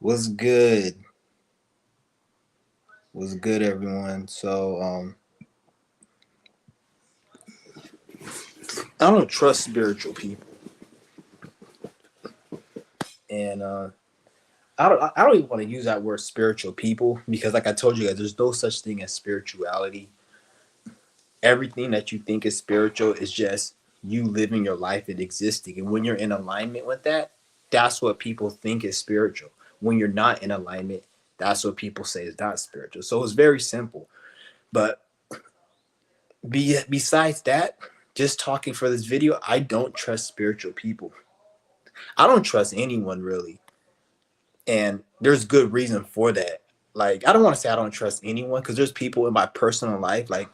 What's good? What's good, everyone? I don't trust spiritual people, and I don't even want to use that word spiritual people because, like I told you guys, there's no such thing as spirituality. Everything that you think is spiritual is just you living your life and existing, and when you're in alignment with that, that's what people think is spiritual. When you're not in alignment, that's what people say is not spiritual. So it's very simple. But besides that, just talking for this video, I don't trust spiritual people. I don't trust anyone really. And there's good reason for that. Like, I don't want to say I don't trust anyone because there's people in my personal life, like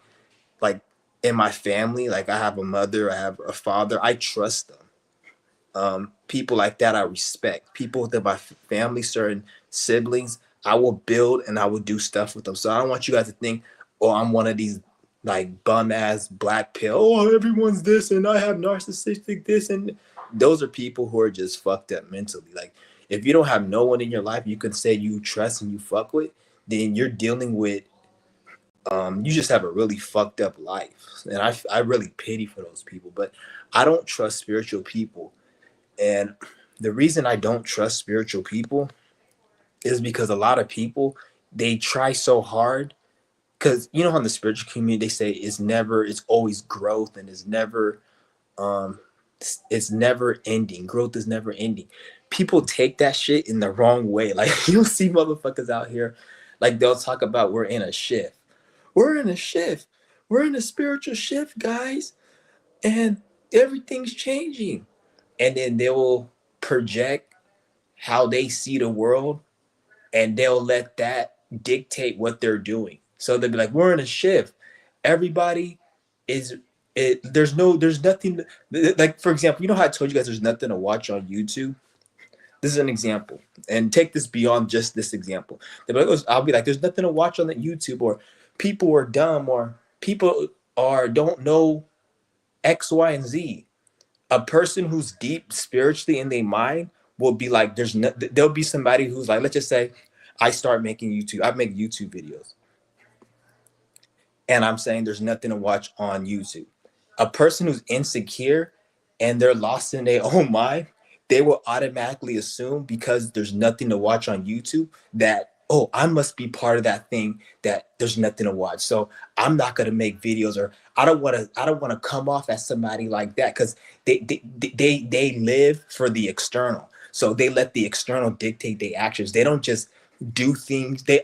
in my family, like I have a mother, I have a father, I trust them. People like that I respect. People within my family, certain siblings, I will build and I will do stuff with them. So I don't want you guys to think, oh, I'm one of these like bum ass black pill. Oh, everyone's this and I have narcissistic this, and those are people who are just fucked up mentally. Like, if you don't have no one in your life you can say you trust and you fuck with, then you're dealing with you just have a really fucked up life. And I really pity for those people. But I don't trust spiritual people, and the reason I don't trust spiritual people is because a lot of people, they try so hard. Because you know, in the spiritual community, they say it's always growth, and um, it's never ending. Growth is never ending. People take that shit in the wrong way. Like, you'll see motherfuckers out here, like they'll talk about we're in a shift. We're in a shift. We're in a spiritual shift, guys, and everything's changing. And then they will project how they see the world, and they'll let that dictate what they're doing. So they'll be like, we're in a shift. Everybody is there's nothing like, for example, you know how I told you guys there's nothing to watch on YouTube? This is an example. And take this beyond just this example. I'll be like, there's nothing to watch on the YouTube, or people are dumb, or people are don't know X, Y, and Z. A person who's deep spiritually in their mind will be like, there'll be somebody who's like, let's just say I make YouTube videos, and I'm saying there's nothing to watch on YouTube. A person who's insecure and they're lost in their own mind, they will automatically assume, because there's nothing to watch on YouTube, that, oh, I must be part of that thing, that there's nothing to watch. So I'm not gonna make videos, or I don't wanna come off as somebody like that, because they live for the external. So they let the external dictate their actions. They don't just do things. They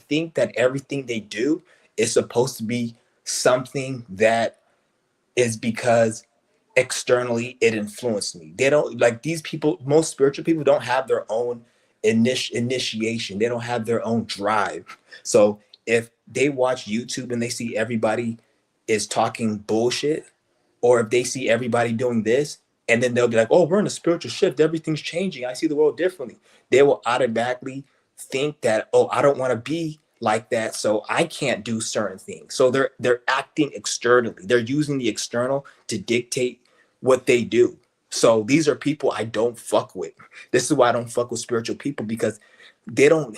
think that everything they do is supposed to be something that is because externally it influenced me. They don't, like, these people, most spiritual people don't have their own initiation. They don't have their own drive. So if they watch YouTube and they see everybody is talking bullshit, or if they see everybody doing this, and then they'll be like, oh, we're in a spiritual shift, everything's changing, I see the world differently, they will automatically think that, oh, I don't want to be like that, so I can't do certain things. So they're acting externally. They're using the external to dictate what they do. So these are people I don't fuck with. This is why I don't fuck with spiritual people, because they don't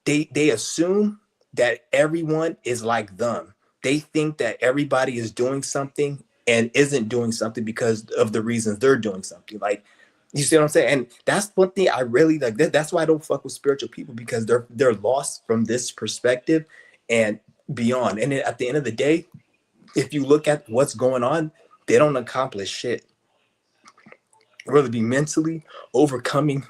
they assume that everyone is like them. They think that everybody is doing something and isn't doing something because of the reasons they're doing something. Like, you see what I'm saying? And that's one thing I really like. That's why I don't fuck with spiritual people, because they're lost from this perspective and beyond. And then at the end of the day, if you look at what's going on, they don't accomplish shit. Whether it be mentally overcoming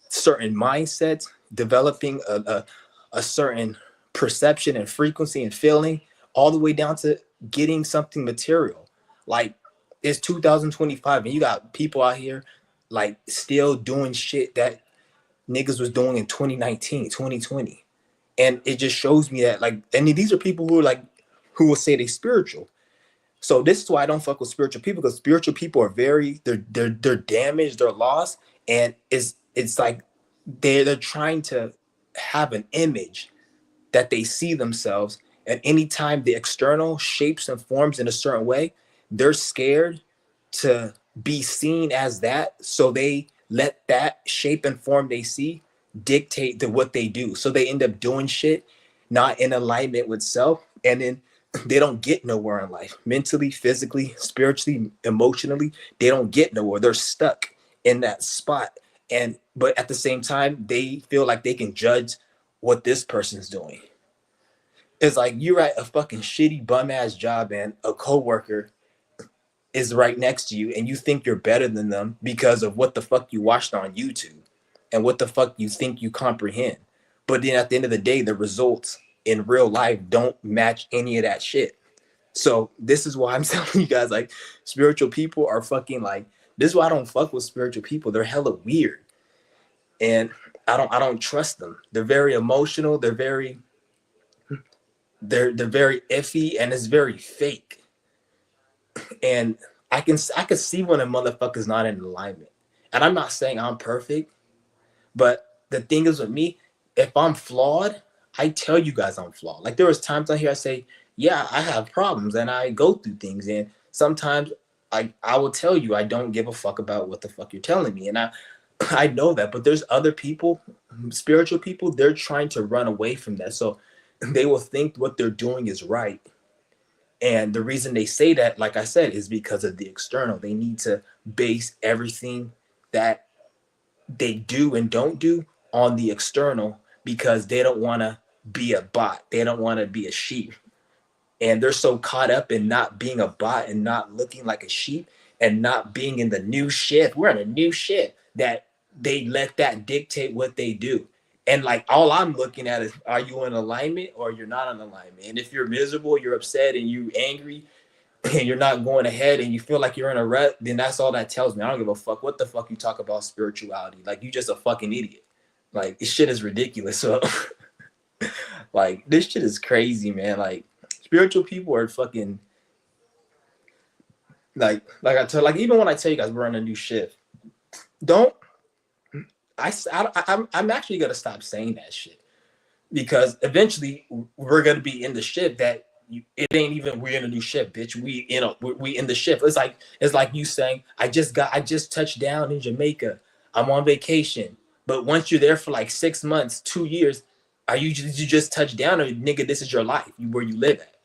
certain mindsets, developing a certain perception and frequency and feeling, all the way down to getting something material. Like, it's 2025 and you got people out here like still doing shit that niggas was doing in 2019, 2020. And it just shows me that, like, and these are people who are like, who will say they spiritual. So this is why I don't fuck with spiritual people, because spiritual people are they're damaged, they're lost, and it's like they're trying to have an image that they see themselves, and anytime the external shapes and forms in a certain way, they're scared to be seen as that, so they let that shape and form they see dictate to what they do. So they end up doing shit not in alignment with self, and then they don't get nowhere in life. Mentally, physically, spiritually, emotionally, they don't get nowhere. They're stuck in that spot. And but at the same time, they feel like they can judge what this person's doing. It's like you're at a fucking shitty bum ass job and a coworker is right next to you and you think you're better than them because of what the fuck you watched on YouTube and what the fuck you think you comprehend. But then at the end of the day, the results in real life don't match any of that shit. So this is why I'm telling you guys, like, spiritual people are fucking like, this is why I don't fuck with spiritual people. They're hella weird. And I don't trust them. They're very emotional, they're very iffy, and it's very fake. And I can see when a motherfucker's not in alignment. And I'm not saying I'm perfect, but the thing is with me, if I'm flawed, I tell you guys I'm flawed. Like there was times on here I say, yeah, I have problems and I go through things. And sometimes I will tell you I don't give a fuck about what the fuck you're telling me. And I know that, but there's other people, spiritual people, they're trying to run away from that. So they will think what they're doing is right. And the reason they say that, like I said, is because of the external. They need to base everything that they do and don't do on the external because they don't want to be a bot. They don't want to be a sheep. And they're so caught up in not being a bot and not looking like a sheep and not being in the new shift. We're in a new shift that they let that dictate what they do. And like all I'm looking at is, are you in alignment or you're not in alignment? And if you're miserable, you're upset and you angry and you're not going ahead and you feel like you're in a rut, then that's all that tells me. I don't give a fuck what the fuck you talk about spirituality. Like you just a fucking idiot. Like this shit is ridiculous. So like this shit is crazy, man. Like spiritual people are fucking like I tell, like even when I tell you guys we're on a new shift, don't I'm actually gonna stop saying that shit because eventually we're gonna be in the shift that it ain't even we're in a new shift, bitch. We in the shift. It's like you saying I just touched down in Jamaica. I'm on vacation, but once you're there for like 6 months, 2 years, did you just touch down or nigga? This is your life, where you live at.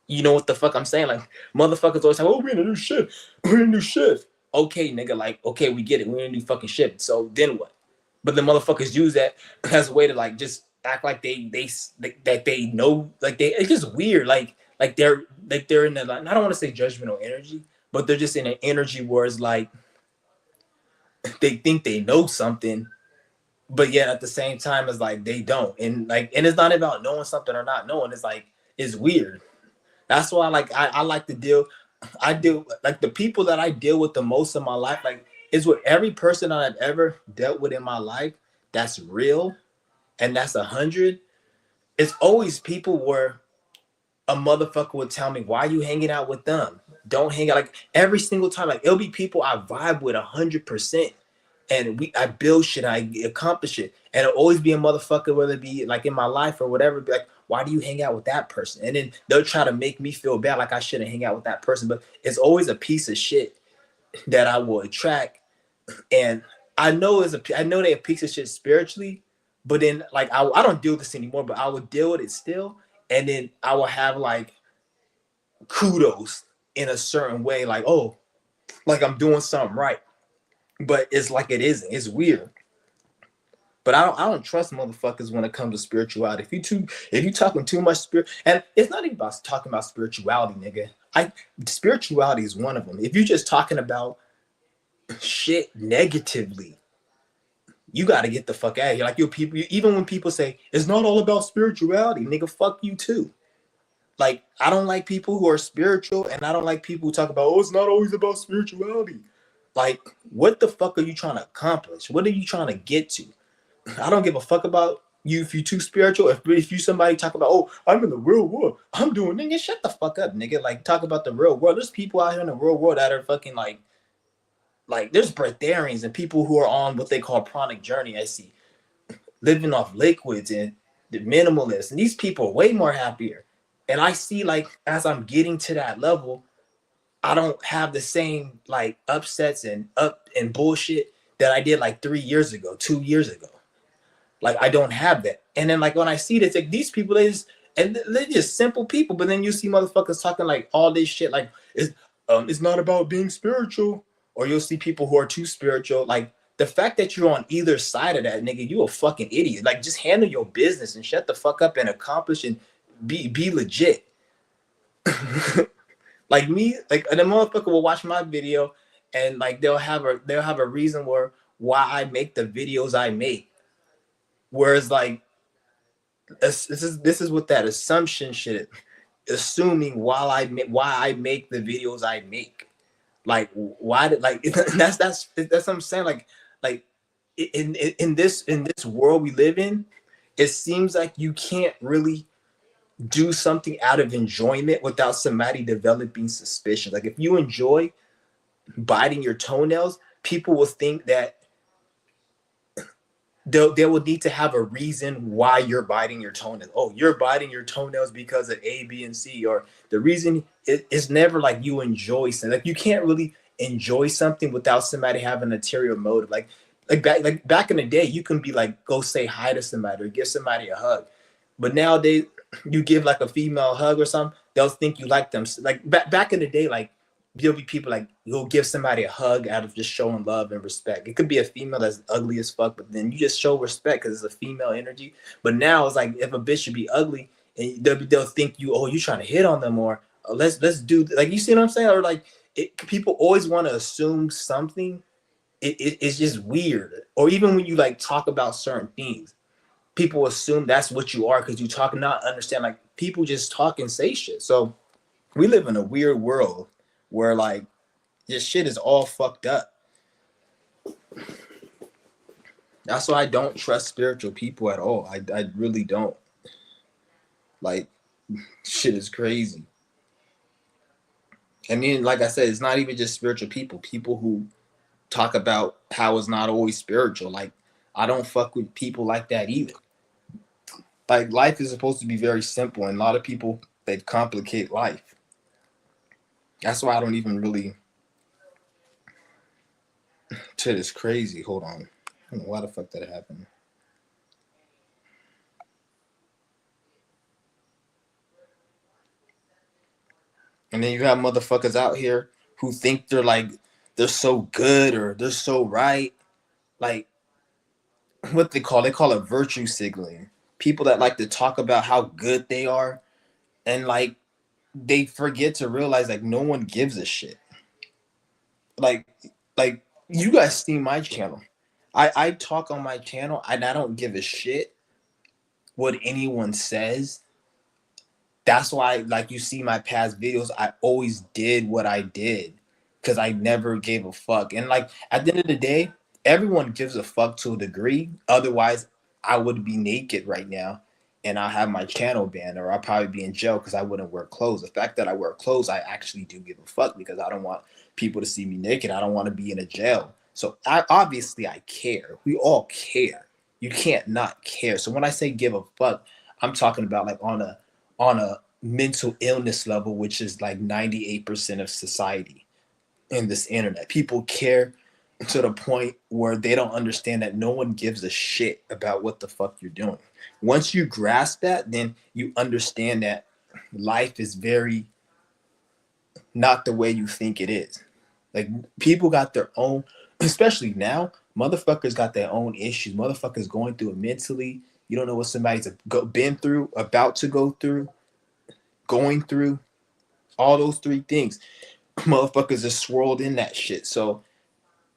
You know what the fuck I'm saying? Like motherfuckers always say, "Oh, we're in a new shift. We're in a new shift." Okay, nigga. Like, okay, we get it. We're in a new fucking shift. So then what? But the motherfuckers use that as a way to like just act like that they know. Like it's just weird. Like they're in the like, I don't want to say judgmental energy, but they're just in an energy where it's like they think they know something, but yet at the same time it's like they don't. And it's not about knowing something or not knowing. It's like it's weird. That's why I like to deal. I deal like the people that I deal with the most in my life, like is with every person that I've ever dealt with in my life that's real and that's 100. It's always people where a motherfucker would tell me, why are you hanging out with them? Don't hang out. Like every single time. Like it'll be people I vibe with 100%. And I build shit, I accomplish it. And it'll always be a motherfucker, whether it be like in my life or whatever, be like, why do you hang out with that person? And then they'll try to make me feel bad, like I shouldn't hang out with that person. But it's always a piece of shit that I will attract. And I know they're a piece of shit spiritually, but then like I don't deal with this anymore, but I would deal with it still. And then I will have like kudos in a certain way, like, oh, like I'm doing something right. But it's like it isn't. It's weird. But I don't trust motherfuckers when it comes to spirituality. If you talking too much spirit, and it's not even about talking about spirituality, nigga. Spirituality is one of them. If you're just talking about shit negatively, you got to get the fuck out of here. Like even when people say it's not all about spirituality, nigga, fuck you too. Like I don't like people who are spiritual, and I don't like people who talk about, oh, it's not always about spirituality. Like, what the fuck are you trying to accomplish? What are you trying to get to? I don't give a fuck about you if you too spiritual. If you somebody talk about, oh, I'm in the real world, I'm doing, nigga, shut the fuck up, nigga. Like talk about the real world. There's people out here in the real world that are fucking like there's breatharians and people who are on what they call pranic journey. I see living off liquids and the minimalists, and these people are way more happier. And I see like as I'm getting to that level, I don't have the same like upsets and bullshit that I did like 3 years ago, 2 years ago. Like I don't have that. And then like when I see this, like these people, they're just simple people. But then you see motherfuckers talking like all this shit, like it's not about being spiritual. Or you'll see people who are too spiritual. Like the fact that you're on either side of that, nigga, you a fucking idiot. Like just handle your business and shut the fuck up and accomplish and be legit. Like me, like the motherfucker will watch my video and like they'll have a reason why I make the videos I make. Whereas like this is what that assumption shit, assuming why I make the videos I make. Like why did like that's what I'm saying. Like in this world we live in, it seems like you can't really do something out of enjoyment without somebody developing suspicion. Like if you enjoy biting your toenails, people will think that they will need to have a reason why you're biting your toenails. Oh, you're biting your toenails because of A, B, and C, or the reason it's never like you enjoy something. Like you can't really enjoy something without somebody having an ulterior motive. Like back in the day, you can be like go say hi to somebody or give somebody a hug, but nowadays you give like a female hug or something, they'll think you like them. Like back in the day, like there'll be people like you'll give somebody a hug out of just showing love and respect. It could be a female that's ugly as fuck, but then you just show respect because it's a female energy. But now it's like if a bitch should be ugly and they'll think you trying to hit on them or let's do like you see what I'm saying, or like people always want to assume something. It's just weird. Or even when you like talk about certain things, people assume that's what you are because you talk and not understand. Like people just talk and say shit. So we live in a weird world where like this shit is all fucked up. That's why I don't trust spiritual people at all. I really don't. Like shit is crazy. I mean, like I said, it's not even just spiritual people. People who talk about how it's not always spiritual. Like I don't fuck with people like that either. Like life is supposed to be very simple, and a lot of people they complicate life. That's why I don't even really. Shit is crazy. Hold on. I don't know why the fuck that happened. And then you have motherfuckers out here who think they're so good or they're so right. Like what they call it virtue signaling. People that like to talk about how good they are and like they forget to realize like no one gives a shit. Like like you guys see my channel. I talk on my channel and I don't give a shit what anyone says. That's why like you see my past videos, I always did what I did because I never gave a fuck. And like at the end of the day, everyone gives a fuck to a degree. Otherwise, I would be naked right now and I have my channel banned, or I'll probably be in jail because I wouldn't wear clothes. The fact that I wear clothes, I actually do give a fuck because I don't want people to see me naked. I don't want to be in a jail. So obviously I care. We all care. You can't not care. So when I say give a fuck, I'm talking about like on a mental illness level, which is like 98% of society in this internet. People care to the point where they don't understand that no one gives a shit about what the fuck you're doing. Once you grasp that, then you understand that life is very not the way you think it is. Like people got their own, especially now, motherfuckers got their own issues. Motherfuckers going through it mentally. You don't know what somebody's been through, about to go through, going through, all those three things. Motherfuckers are swirled in that shit. So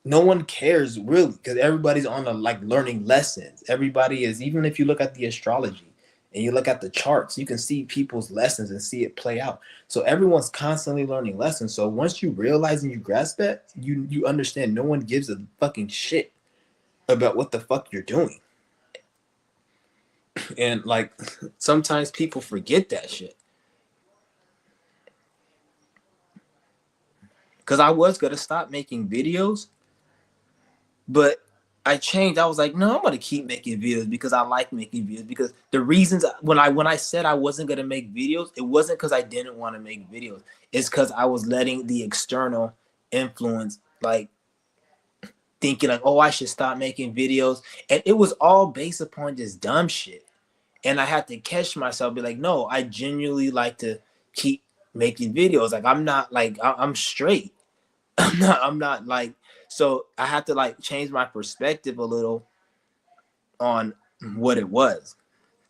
no one cares really because everybody's on the like learning lessons. Everybody is, even if you look at the astrology and you look at the charts, you can see people's lessons and see it play out. So everyone's constantly learning lessons. So once you realize and you grasp that, you understand no one gives a fucking shit about what the fuck you're doing. And like sometimes people forget that shit. Because I was gonna stop making videos, but I changed. I was like, no, I'm gonna keep making videos because I like making videos. Because the reasons when I said I wasn't gonna make videos, it wasn't because I didn't want to make videos. It's because I was letting the external influence like thinking like, oh, I should stop making videos. And it was all based upon just dumb shit. And I had to catch myself, be like, no, I genuinely like to keep making videos. Like I'm not like I'm straight. I'm not like, so I had to like change my perspective a little on what it was,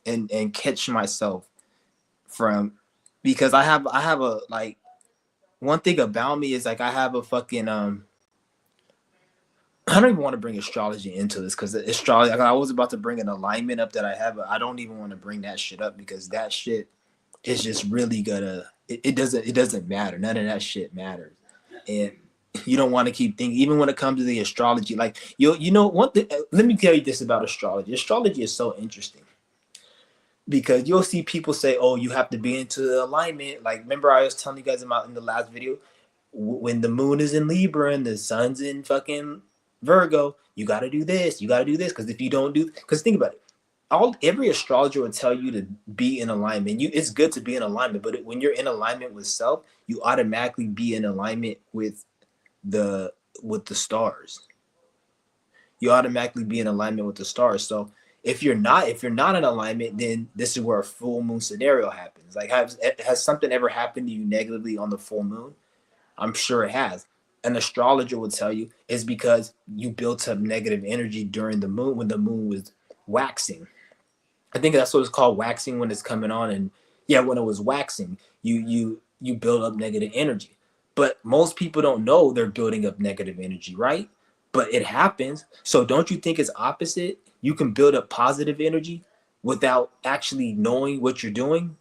and catch myself from, because I have a like, one thing about me is like I have a fucking I don't even want to bring astrology into this, because astrology, like, I was about to bring an alignment up that I have, but I don't even want to bring that shit up because that shit is just really gonna, it doesn't matter. None of that shit matters. And you don't want to keep thinking, even when it comes to the astrology, like you know one thing, let me tell you this about astrology. Astrology is so interesting because you'll see people say, oh, you have to be into the alignment. Like, remember I was telling you guys about in the last video, when the moon is in Libra and the sun's in fucking Virgo, you got to do this, you got to do this, because if you don't do, because think about it, every astrologer will tell you to be in alignment. It's good to be in alignment, but when you're in alignment with self, you automatically be in alignment the with the stars. You automatically be in alignment with the stars. So if you're not in alignment, then this is where a full moon scenario happens. Like, has something ever happened to you negatively on the full moon? I'm sure it has. An astrologer would tell you it's because you built up negative energy during the moon, when the moon was waxing. I think that's what it's called, waxing, when it's coming on. And yeah, when it was waxing, you build up negative energy. But most people don't know they're building up negative energy, right? But it happens. So don't you think it's opposite? You can build up positive energy without actually knowing what you're doing,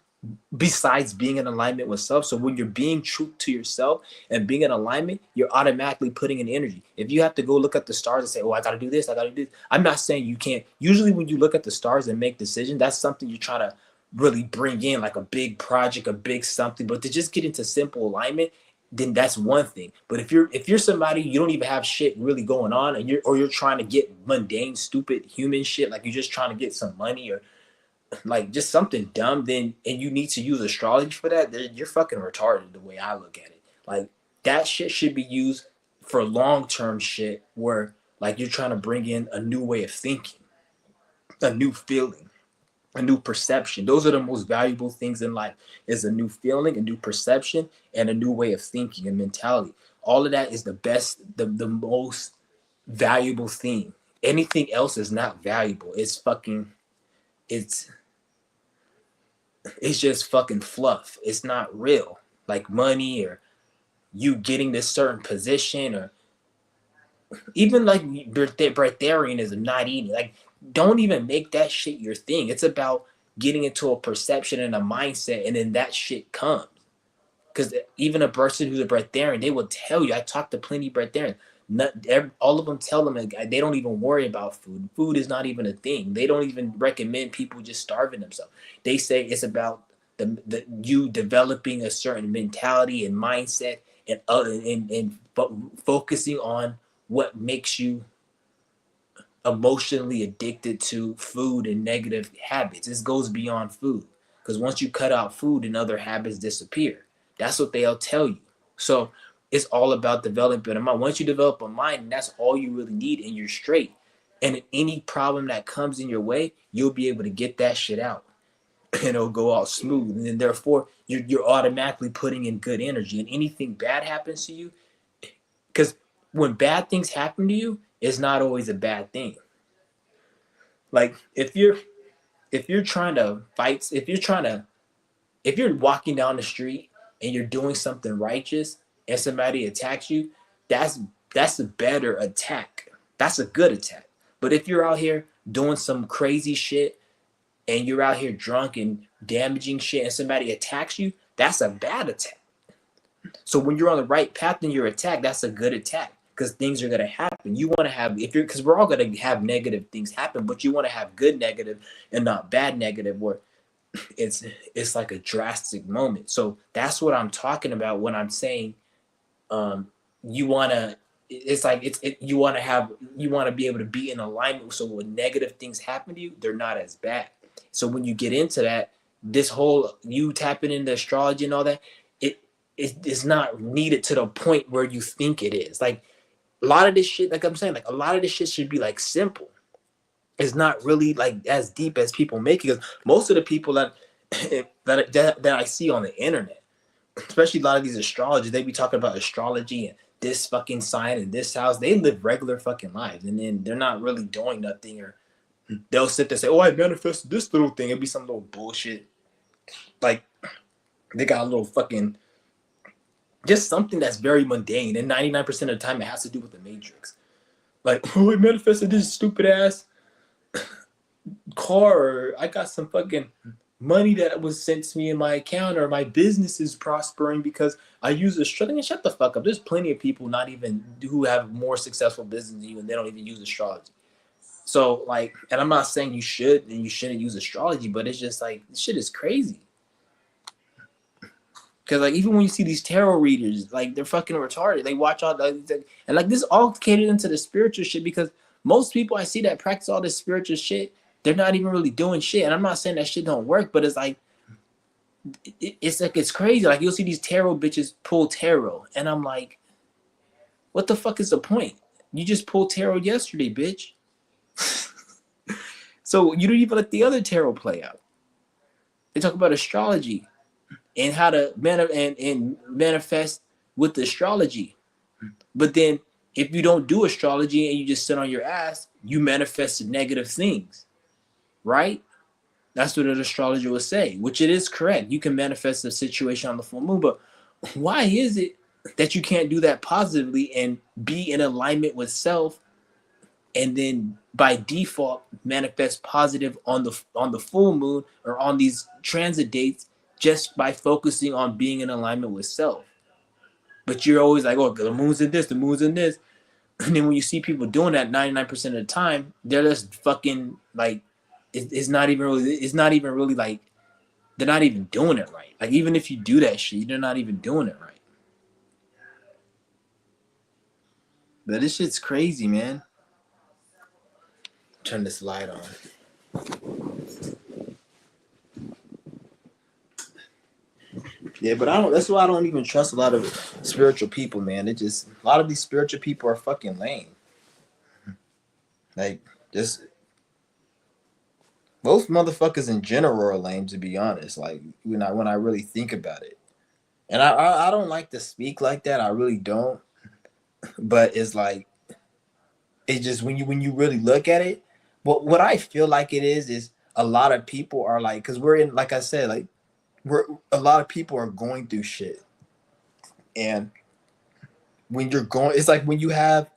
besides being in alignment with self. So when you're being true to yourself and being in alignment, you're automatically putting in energy. If you have to go look at the stars and say, oh, I got to do this, I got to do this, I'm not saying you can't. Usually when you look at the stars and make decisions, that's something you're trying to really bring in, like a big project, a big something. But to just get into simple alignment, then that's one thing. But if you're somebody, you don't even have shit really going on, and you're trying to get mundane, stupid human shit, like you're just trying to get some money, or like just something dumb, then, and you need to use astrology for that, then you're fucking retarded, the way I look at it. Like, that shit should be used for long-term shit, where like you're trying to bring in a new way of thinking, a new feeling, a new perception. Those are the most valuable things in life, is a new feeling, a new perception, and a new way of thinking and mentality. All of that is the best, the most valuable thing. Anything else is not valuable. It's it's just fucking fluff. It's not real. Like money, or you getting this certain position, or even like breatharianism, not eating. Like, don't even make that shit your thing. It's about getting into a perception and a mindset, and then that shit comes. Because even a person who's a breatharian, they will tell you. I talked to plenty of breatharians. All of them tell them, like, they don't even worry about food. Food is not even a thing. They don't even recommend people just starving themselves. They say it's about you developing a certain mentality and mindset, and focusing on what makes you emotionally addicted to food and negative habits. This goes beyond food, because once you cut out food, and other habits disappear. That's what they'll tell you. So it's all about developing a mind. Once you develop a mind, that's all you really need, and you're straight. And any problem that comes in your way, you'll be able to get that shit out, and it'll go all smooth. And then therefore, you're automatically putting in good energy. And anything bad happens to you, because when bad things happen to you, it's not always a bad thing. Like, if you're trying to fight, if you're walking down the street and you're doing something righteous, and somebody attacks you, that's that's a better attack. That's a good attack. But if you're out here doing some crazy shit, and you're out here drunk and damaging shit, and somebody attacks you, that's a bad attack. So when you're on the right path and you're attacked, that's a good attack, because things are gonna happen. You want to have, if you're, because we're all gonna have negative things happen, but you want to have good negative and not bad negative, where it's it's like a drastic moment. So that's what I'm talking about when I'm saying, you want to, it's like you want to be able to be in alignment, so when negative things happen to you, they're not as bad. So when you get into that, this whole you tapping into astrology and all that, it is not needed to the point where you think it is. Like, A lot of this shit, like I'm saying, like a lot of this shit should be like simple. It's not really like as deep as people make it. Because most of the people that I see on the internet, especially a lot of these astrologers, they be talking about astrology and this fucking sign and this house. They live regular fucking lives, and then they're not really doing nothing, or they'll sit there and say, "Oh, I manifested this little thing." It'd be some little bullshit. Like they got a little fucking just something that's very mundane, and 99% of the time it has to do with the matrix. Like, oh, I manifested this stupid ass car, or I got some fucking money that was sent to me in my account, or my business is prospering because I use astrology. Shut the fuck up. There's plenty of people not even who have more successful business than you, and they don't even use astrology. So like, and I'm not saying you should and you shouldn't use astrology, but it's just like this shit is crazy. Because like even when you see these tarot readers, like they're fucking retarded. They watch all the and like this all catered into the spiritual shit, because most people I see that practice all this spiritual shit, they're not even really doing shit. And I'm not saying that shit don't work, but it's like it's like it's crazy. Like you'll see these tarot bitches pull tarot, and I'm like, what the fuck is the point? You just pulled tarot yesterday, bitch. So you don't even let the other tarot play out. They talk about astrology and how to and manifest with the astrology. But then if you don't do astrology and you just sit on your ass, you manifest negative things, right? That's what an astrologer would say, which it is correct. You can manifest a situation on the full moon, but why is it that you can't do that positively and be in alignment with self, and then by default manifest positive on the full moon or on these transit dates just by focusing on being in alignment with self? But you're always like, oh, the moon's in this, the moon's in this. And then when you see people doing that 99% of the time, they're just fucking like, it's not even really like, they're not even doing it right. Like, even if you do that shit, they're not even doing it right. But this shit's crazy, man. Turn this light on. Yeah, but I don't. That's why I don't even trust a lot of spiritual people, man. It just a lot of these spiritual people are fucking lame. Like, just most motherfuckers in general are lame, to be honest. Like when I really think about it, and I don't like to speak like that. I really don't. But it's like it's just when you really look at it, what I feel like it is a lot of people are like, because we're in, like I said, like we're a lot of people are going through shit, and when you're going, it's like when you have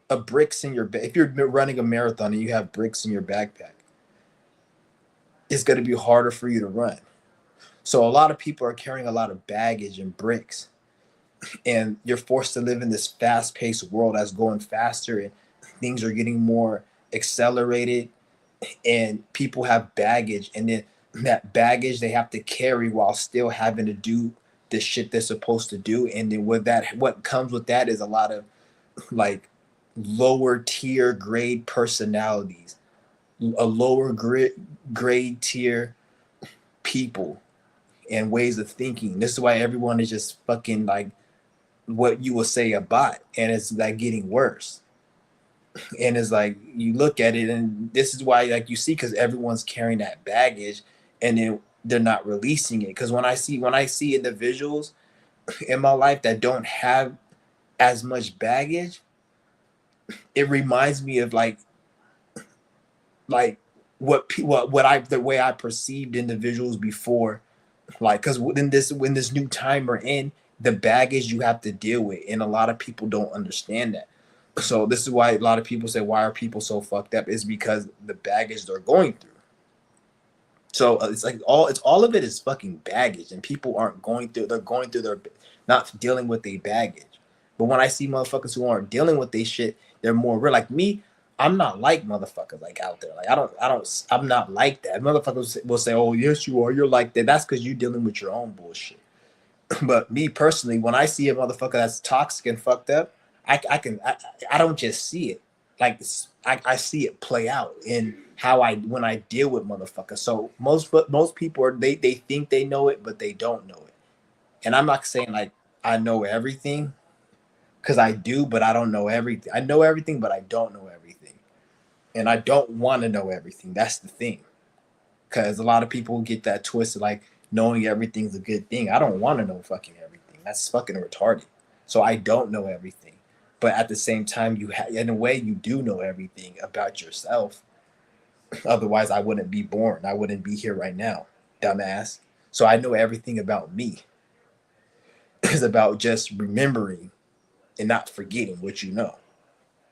a bricks in your back. If you're running a marathon and you have bricks in your backpack, it's going to be harder for you to run. So a lot of people are carrying a lot of baggage and bricks, and you're forced to live in this fast-paced world that's going faster, and things are getting more accelerated, and people have baggage, and then that baggage they have to carry while still having to do the shit they're supposed to do. And then what comes with that is a lot of like lower tier grade personalities, a lower grade tier people and ways of thinking. This is why everyone is just fucking like what you will say a bot, and it's like getting worse. And it's like you look at it, and this is why like you see, because everyone's carrying that baggage, and then they're not releasing it. Because when I see individuals in my life that don't have as much baggage, it reminds me of like what I the way I perceived individuals before, like because when this new time we're in, the baggage you have to deal with, and a lot of people don't understand that. So this is why a lot of people say, why are people so fucked up? Is because the baggage they're going through. So it's like all of it is fucking baggage, and people aren't going through. They're going through their not dealing with their baggage. But when I see motherfuckers who aren't dealing with their shit, they're more real. Like me, I'm not like motherfuckers like out there. Like I'm not like that. Motherfuckers will say, "Oh yes, you are. You're like that." That's because you're dealing with your own bullshit. But me personally, when I see a motherfucker that's toxic and fucked up, I don't just see it. Like I see it play out in how I when I deal with motherfuckers. So most people are they think they know it, but they don't know it. And I'm not saying like I know everything, because I do, but I don't know everything. I know everything, but I don't know everything, and I don't want to know everything. That's the thing, because a lot of people get that twisted, like knowing everything's a good thing. I don't want to know fucking everything. That's fucking retarded. So I don't know everything, but at the same time, in a way, you do know everything about yourself. Otherwise, I wouldn't be born. I wouldn't be here right now, dumbass. So I know everything about me. It's about just remembering and not forgetting what you know.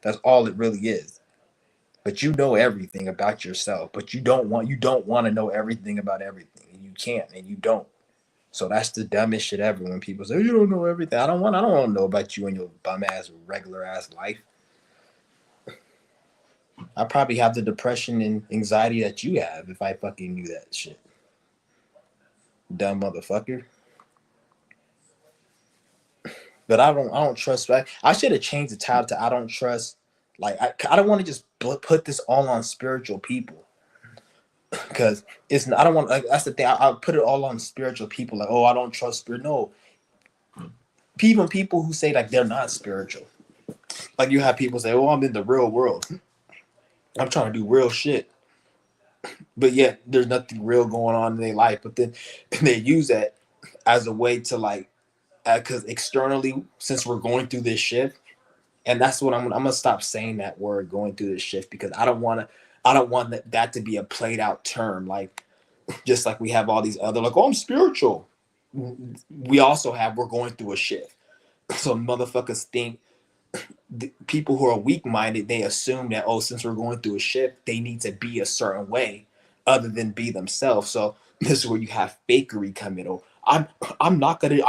That's all it really is. But you know everything about yourself, but you don't want to know everything about everything. And you can't and you don't. So that's the dumbest shit ever when people say you don't know everything. I don't want to know about you and your bum ass regular ass life. I probably have the depression and anxiety that you have if I fucking knew that shit. Dumb motherfucker. But I don't trust. I should have changed the title to I don't trust. Like I don't want to just put this all on spiritual people because it's I don't want like that's the thing. I put it all on spiritual people. Like oh I don't trust spirit. No, even people who say like they're not spiritual. Like you have people say oh I'm in the real world. I'm trying to do real shit, but yet there's nothing real going on in their life. But then they use that as a way to like because externally since we're going through this shift and that's what I'm gonna stop saying that word going through this shift because I don't want that to be a played out term like just like we have all these other like oh I'm spiritual we also have we're going through a shift so motherfuckers think the people who are weak minded they assume that oh since we're going through a shift they need to be a certain way other than be themselves so this is where you have fakery come in oh I'm not gonna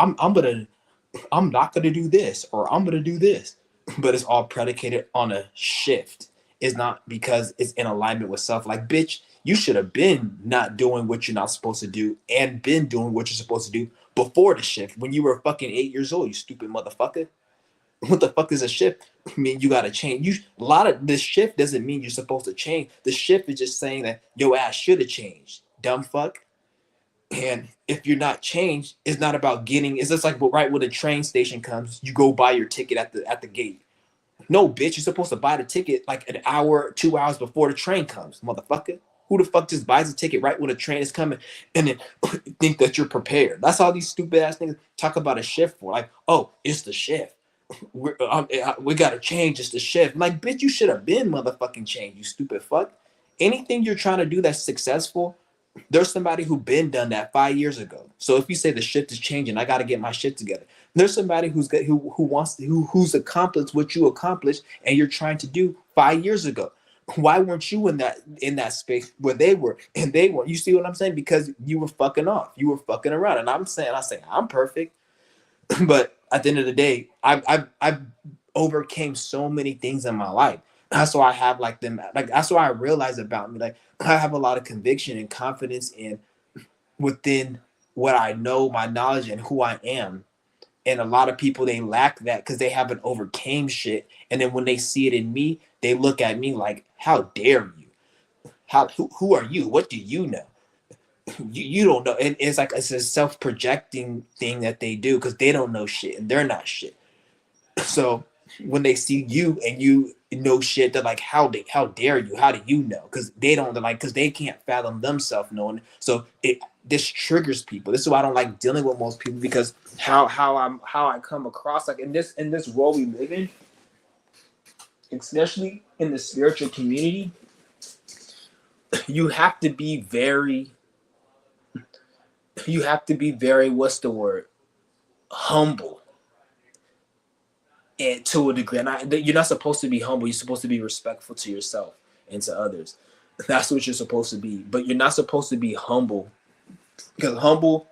I'm not going to do this or I'm going to do this. But it's all predicated on a shift. It's not because it's in alignment with self. Like, bitch, you should have been not doing what you're not supposed to do and been doing what you're supposed to do before the shift when you were fucking 8 years old, you stupid motherfucker. What the fuck is a shift? I mean, you got to change. A lot of this shift doesn't mean you're supposed to change. The shift is just saying that your ass should have changed. Dumb fuck. And if you're not changed, it's not about getting. It's just like right when the train station comes, you go buy your ticket at the gate. No, bitch, you're supposed to buy the ticket like an hour, 2 hours before the train comes, motherfucker. Who the fuck just buys a ticket right when the train is coming and then think that you're prepared? That's all these stupid ass niggas talk about a shift for. Like, oh, it's the shift. We gotta change. It's the shift. I'm like, bitch, you should have been motherfucking changed. You stupid fuck. Anything you're trying to do that's successful there's somebody who been done that 5 years ago. So if you say the shift is changing, I got to get my shit together. There's somebody who wants to, who's accomplished what you accomplished and you're trying to do 5 years ago. Why weren't you in that space where they were and they weren't? You see what I'm saying? Because you were fucking off. You were fucking around. And I say I'm perfect, but at the end of the day, I've overcame so many things in my life. That's why I have like them. Like that's why I realize about me. Like I have a lot of conviction and confidence in within what I know, my knowledge, and who I am. And a lot of people they lack that because they haven't overcame shit. And then when they see it in me, they look at me like, "How dare you? Who are you? What do you know? You don't know." And it's like it's a self projecting thing that they do because they don't know shit and they're not shit. So when they see you and you know shit, they're like, how dare you? How do you know? Because they don't like because they can't fathom themselves knowing. So this triggers people. This is why I don't like dealing with most people because how I come across like in this world we live in, especially in the spiritual community, you have to be very what's the word? Humble and to a degree. And you're not supposed to be humble. You're supposed to be respectful to yourself and to others. That's what you're supposed to be. But you're not supposed to be humble because humble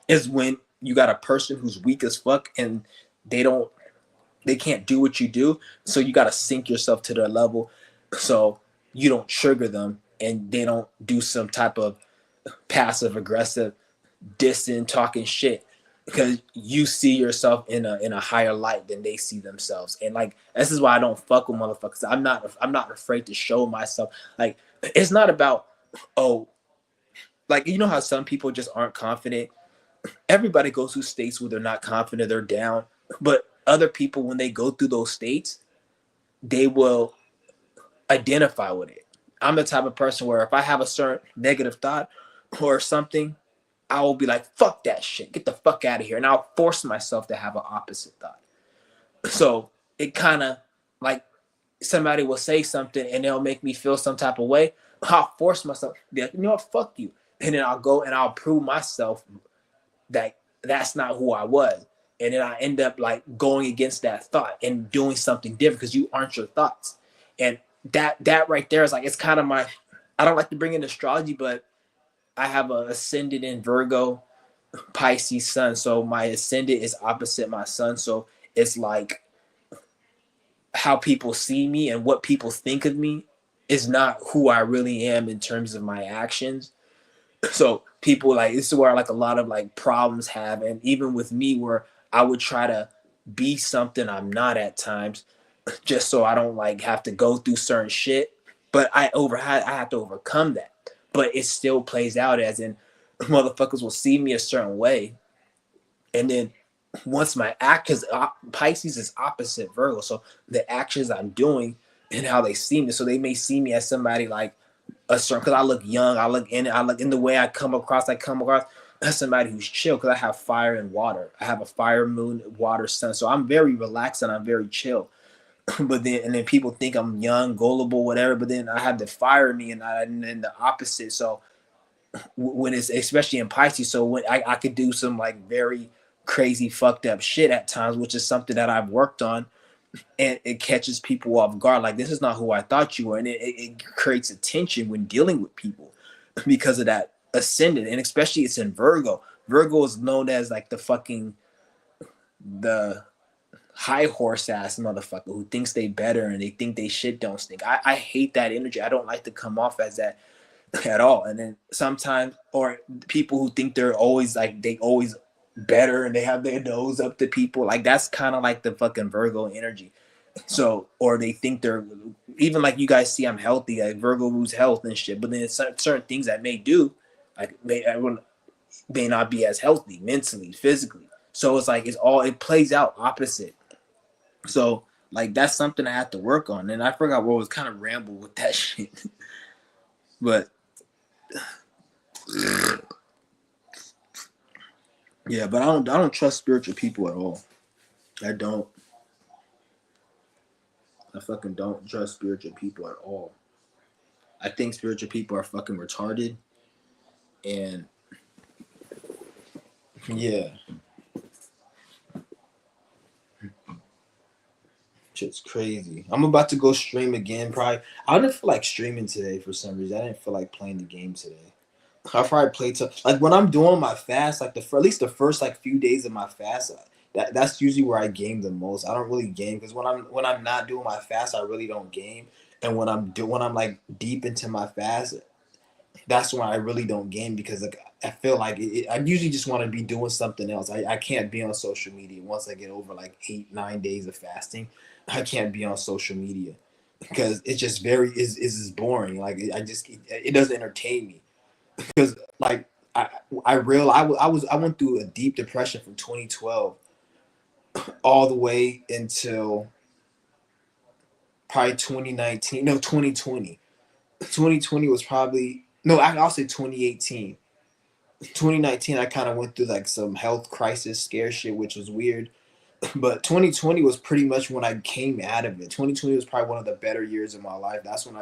is when you got a person who's weak as fuck and they can't do what you do. So you got to sink yourself to their level so you don't trigger them and they don't do some type of passive aggressive dissing talking shit because you see yourself in a higher light than they see themselves. And like this is why I don't fuck with motherfuckers. I'm not afraid to show myself. Like it's not about oh like you know how some people just aren't confident. Everybody goes through states where they're not confident, they're down. But other people, when they go through those states, they will identify with it. I'm the type of person where if I have a certain negative thought or something, I will be like, fuck that shit, get the fuck out of here. And I'll force myself to have an opposite thought. So it kind of like somebody will say something and they'll make me feel some type of way. I'll force myself to be like, you know what, fuck you. And then I'll go and I'll prove myself that that's not who I was. And then I end up like going against that thought and doing something different because you aren't your thoughts. And that right there is like, it's kind of my, I don't like to bring in astrology, but I have a ascendant in Virgo, Pisces sun. So my ascendant is opposite my sun. So it's like how people see me and what people think of me is not who I really am in terms of my actions. So people like, this is where like a lot of like problems have, and even with me where I would try to be something I'm not at times, just so I don't like have to go through certain shit. But I have to overcome that. But it still plays out as in motherfuckers will see me a certain way, and then once my act, because Pisces is opposite Virgo, so the actions I'm doing and how they see me, so they may see me as somebody like a certain, because I look young, I look in the way I come across as somebody who's chill because I have fire and water. I have a fire, moon, water, sun, so I'm very relaxed and I'm very chill. But then people think I'm young, gullible, whatever. But then I have the fire in me, and then the opposite. So when it's especially in Pisces, so when I could do some like very crazy fucked up shit at times, which is something that I've worked on, and it catches people off guard. Like, this is not who I thought you were, and it creates a tension when dealing with people because of that ascendant, and especially it's in Virgo. Virgo is known as like the high horse ass motherfucker who thinks they better and they think they shit don't stink. I hate that energy. I don't like to come off as that at all. And then sometimes, or people who think they're always like they always better and they have their nose up to people, like that's kind of like the fucking Virgo energy. So, or they think they're, even like you guys see I'm healthy, like Virgo rules health and shit, but then it's certain things I may do, like everyone may not be as healthy mentally, physically. So it's like it plays out opposite. So like that's something I have to work on. And I forgot what was kind of ramble with that shit. But yeah, but I don't trust spiritual people at all. I don't. I fucking don't trust spiritual people at all. I think spiritual people are fucking retarded. And yeah, shit's crazy. I'm about to go stream again. Probably. I didn't feel like streaming today for some reason. I didn't feel like playing the game today. I probably play to like when I'm doing my fast, like at least the first like few days of my fast. That's usually where I game the most. I don't really game because when I'm not doing my fast, I really don't game. And when I'm like deep into my fast, that's when I really don't game because like I feel like I usually just want to be doing something else. I can't be on social media once I get over like 8 9 days of fasting. I can't be on social media because it's just very is boring. Like it doesn't entertain me because like I I went through a deep depression from 2012 all the way until probably 2019. No, 2020. 2020 was probably no. I'll say 2018. 2019, I kind of went through like some health crisis scare shit, which was weird. But 2020 was pretty much when I came out of it. 2020 was probably one of the better years of my life. That's when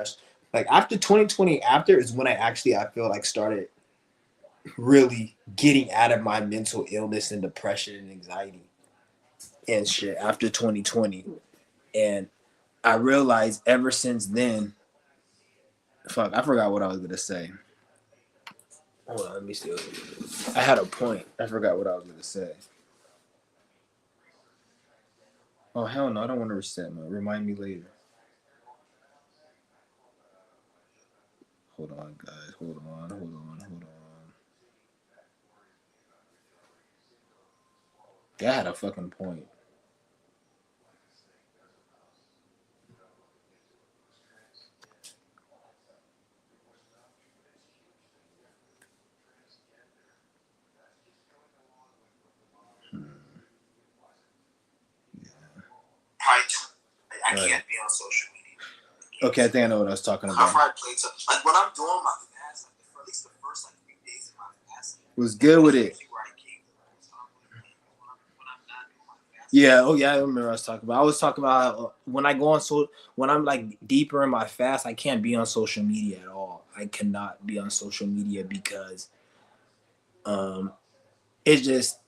like after 2020, after is when I feel like started really getting out of my mental illness and depression and anxiety and shit after 2020. And I realized ever since then, fuck, I forgot what I was gonna say. Hold on, let me see. I had a point. I forgot what I was gonna say. Oh hell no, I don't want to reset, man. Remind me later. Hold on, guys. Hold on. That had a fucking point. I can't be on social media. Okay, I think I know what I was talking about. I probably played like when I'm doing my fast, like for at least the first like 3 days of my fast, was good with it. Yeah, oh yeah, I remember what I was talking about. I was talking about when I go on when I'm like deeper in my fast, I can't be on social media at all. I cannot be on social media because it's just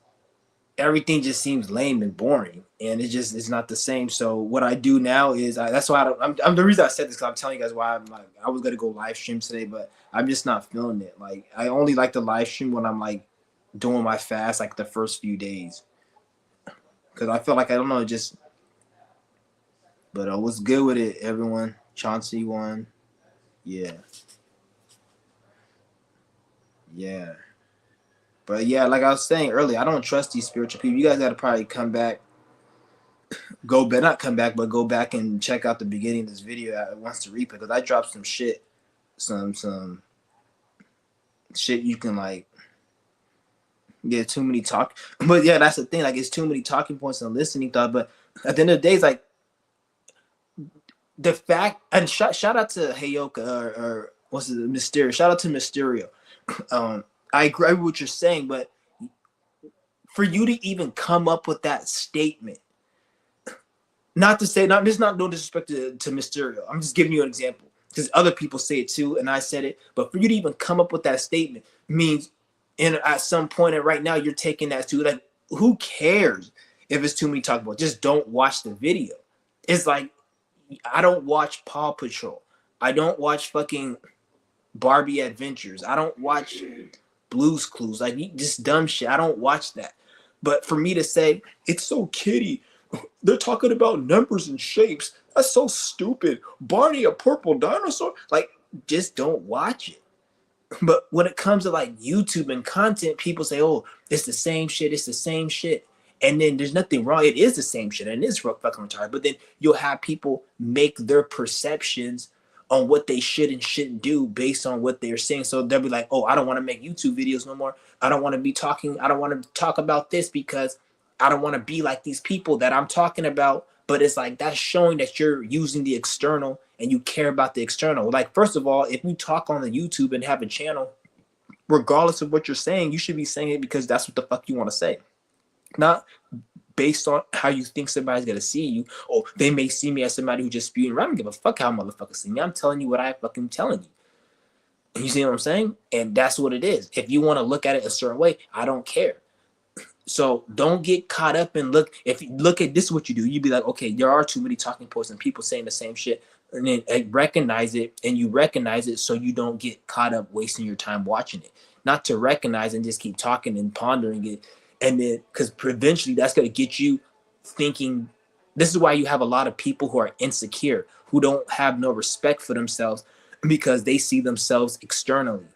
everything just seems lame and boring, and it's not the same. So what I do now is that's why I'm the reason I said this, because I'm telling you guys why I'm like I was gonna go live stream today, but I'm just not feeling it. Like I only like the live stream when I'm like doing my fast, like the first few days, because I feel like I don't know, just. But I was good with it, everyone. Chauncey won. Yeah. Yeah. But yeah, like I was saying earlier, I don't trust these spiritual people. You guys got to probably come back. Not come back, but go back and check out the beginning of this video once to replay, because I dropped some shit. Some shit you can like get too many talk. But yeah, that's the thing. Like it's too many talking points and listening thought. But at the end of the day, it's like the fact, and shout out to Heyoka or what's it, Mysterio. Shout out to Mysterio. I agree with what you're saying, but for you to even come up with that statement, not to say, no disrespect to Mysterio. I'm just giving you an example because other people say it too, and I said it. But for you to even come up with that statement means, at some point, and right now, you're taking that to like, who cares if it's too many talk about? Just don't watch the video. It's like, I don't watch Paw Patrol. I don't watch fucking Barbie Adventures. I don't watch Blue's Clues. Like, just dumb shit. I don't watch that. But for me to say, it's so kiddie. They're talking about numbers and shapes. That's so stupid. Barney, a purple dinosaur. Like, just don't watch it. But when it comes to like YouTube and content, people say, oh, it's the same shit. It's the same shit. And then there's nothing wrong. It is the same shit, and it is fucking retarded. But then you'll have people make their perceptions on what they should and shouldn't do based on what they're saying. So they'll be like, oh, I don't want to make YouTube videos no more. I don't want to talk about this because I don't want to be like these people that I'm talking about. But it's like, that's showing that you're using the external and you care about the external. Like, first of all, if you talk on the YouTube and have a channel, regardless of what you're saying, you should be saying it because that's what the fuck you want to say. Not based on how you think somebody's gonna see you. Oh, they may see me as somebody who just spewing around. I don't give a fuck how motherfuckers see me. I'm telling you what I fucking telling you. And you see what I'm saying? And that's what it is. If you want to look at it a certain way, I don't care. So don't get caught up and look. If you look at this, is what you do. You'd be like, okay, there are too many talking points and people saying the same shit. And then recognize it, and you recognize it so you don't get caught up wasting your time watching it. Not to recognize and just keep talking and pondering it. And then, because eventually that's going to get you thinking. This is why you have a lot of people who are insecure, who don't have no respect for themselves because they see themselves externally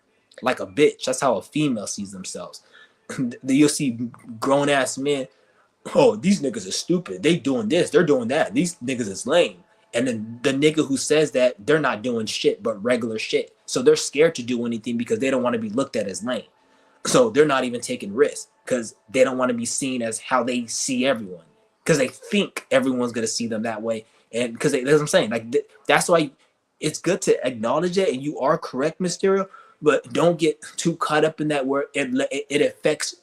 like a bitch. That's how a female sees themselves. You'll see grown ass men. Oh, these niggas are stupid. They doing this. They're doing that. These niggas is lame. And then the nigga who says that, they're not doing shit but regular shit. So they're scared to do anything because they don't want to be looked at as lame. So they're not even taking risks because they don't want to be seen as how they see everyone, because they think everyone's going to see them that way. And because that's what I'm saying. Like, that's why it's good to acknowledge it. And you are correct, Mysterio, but don't get too caught up in that where it affects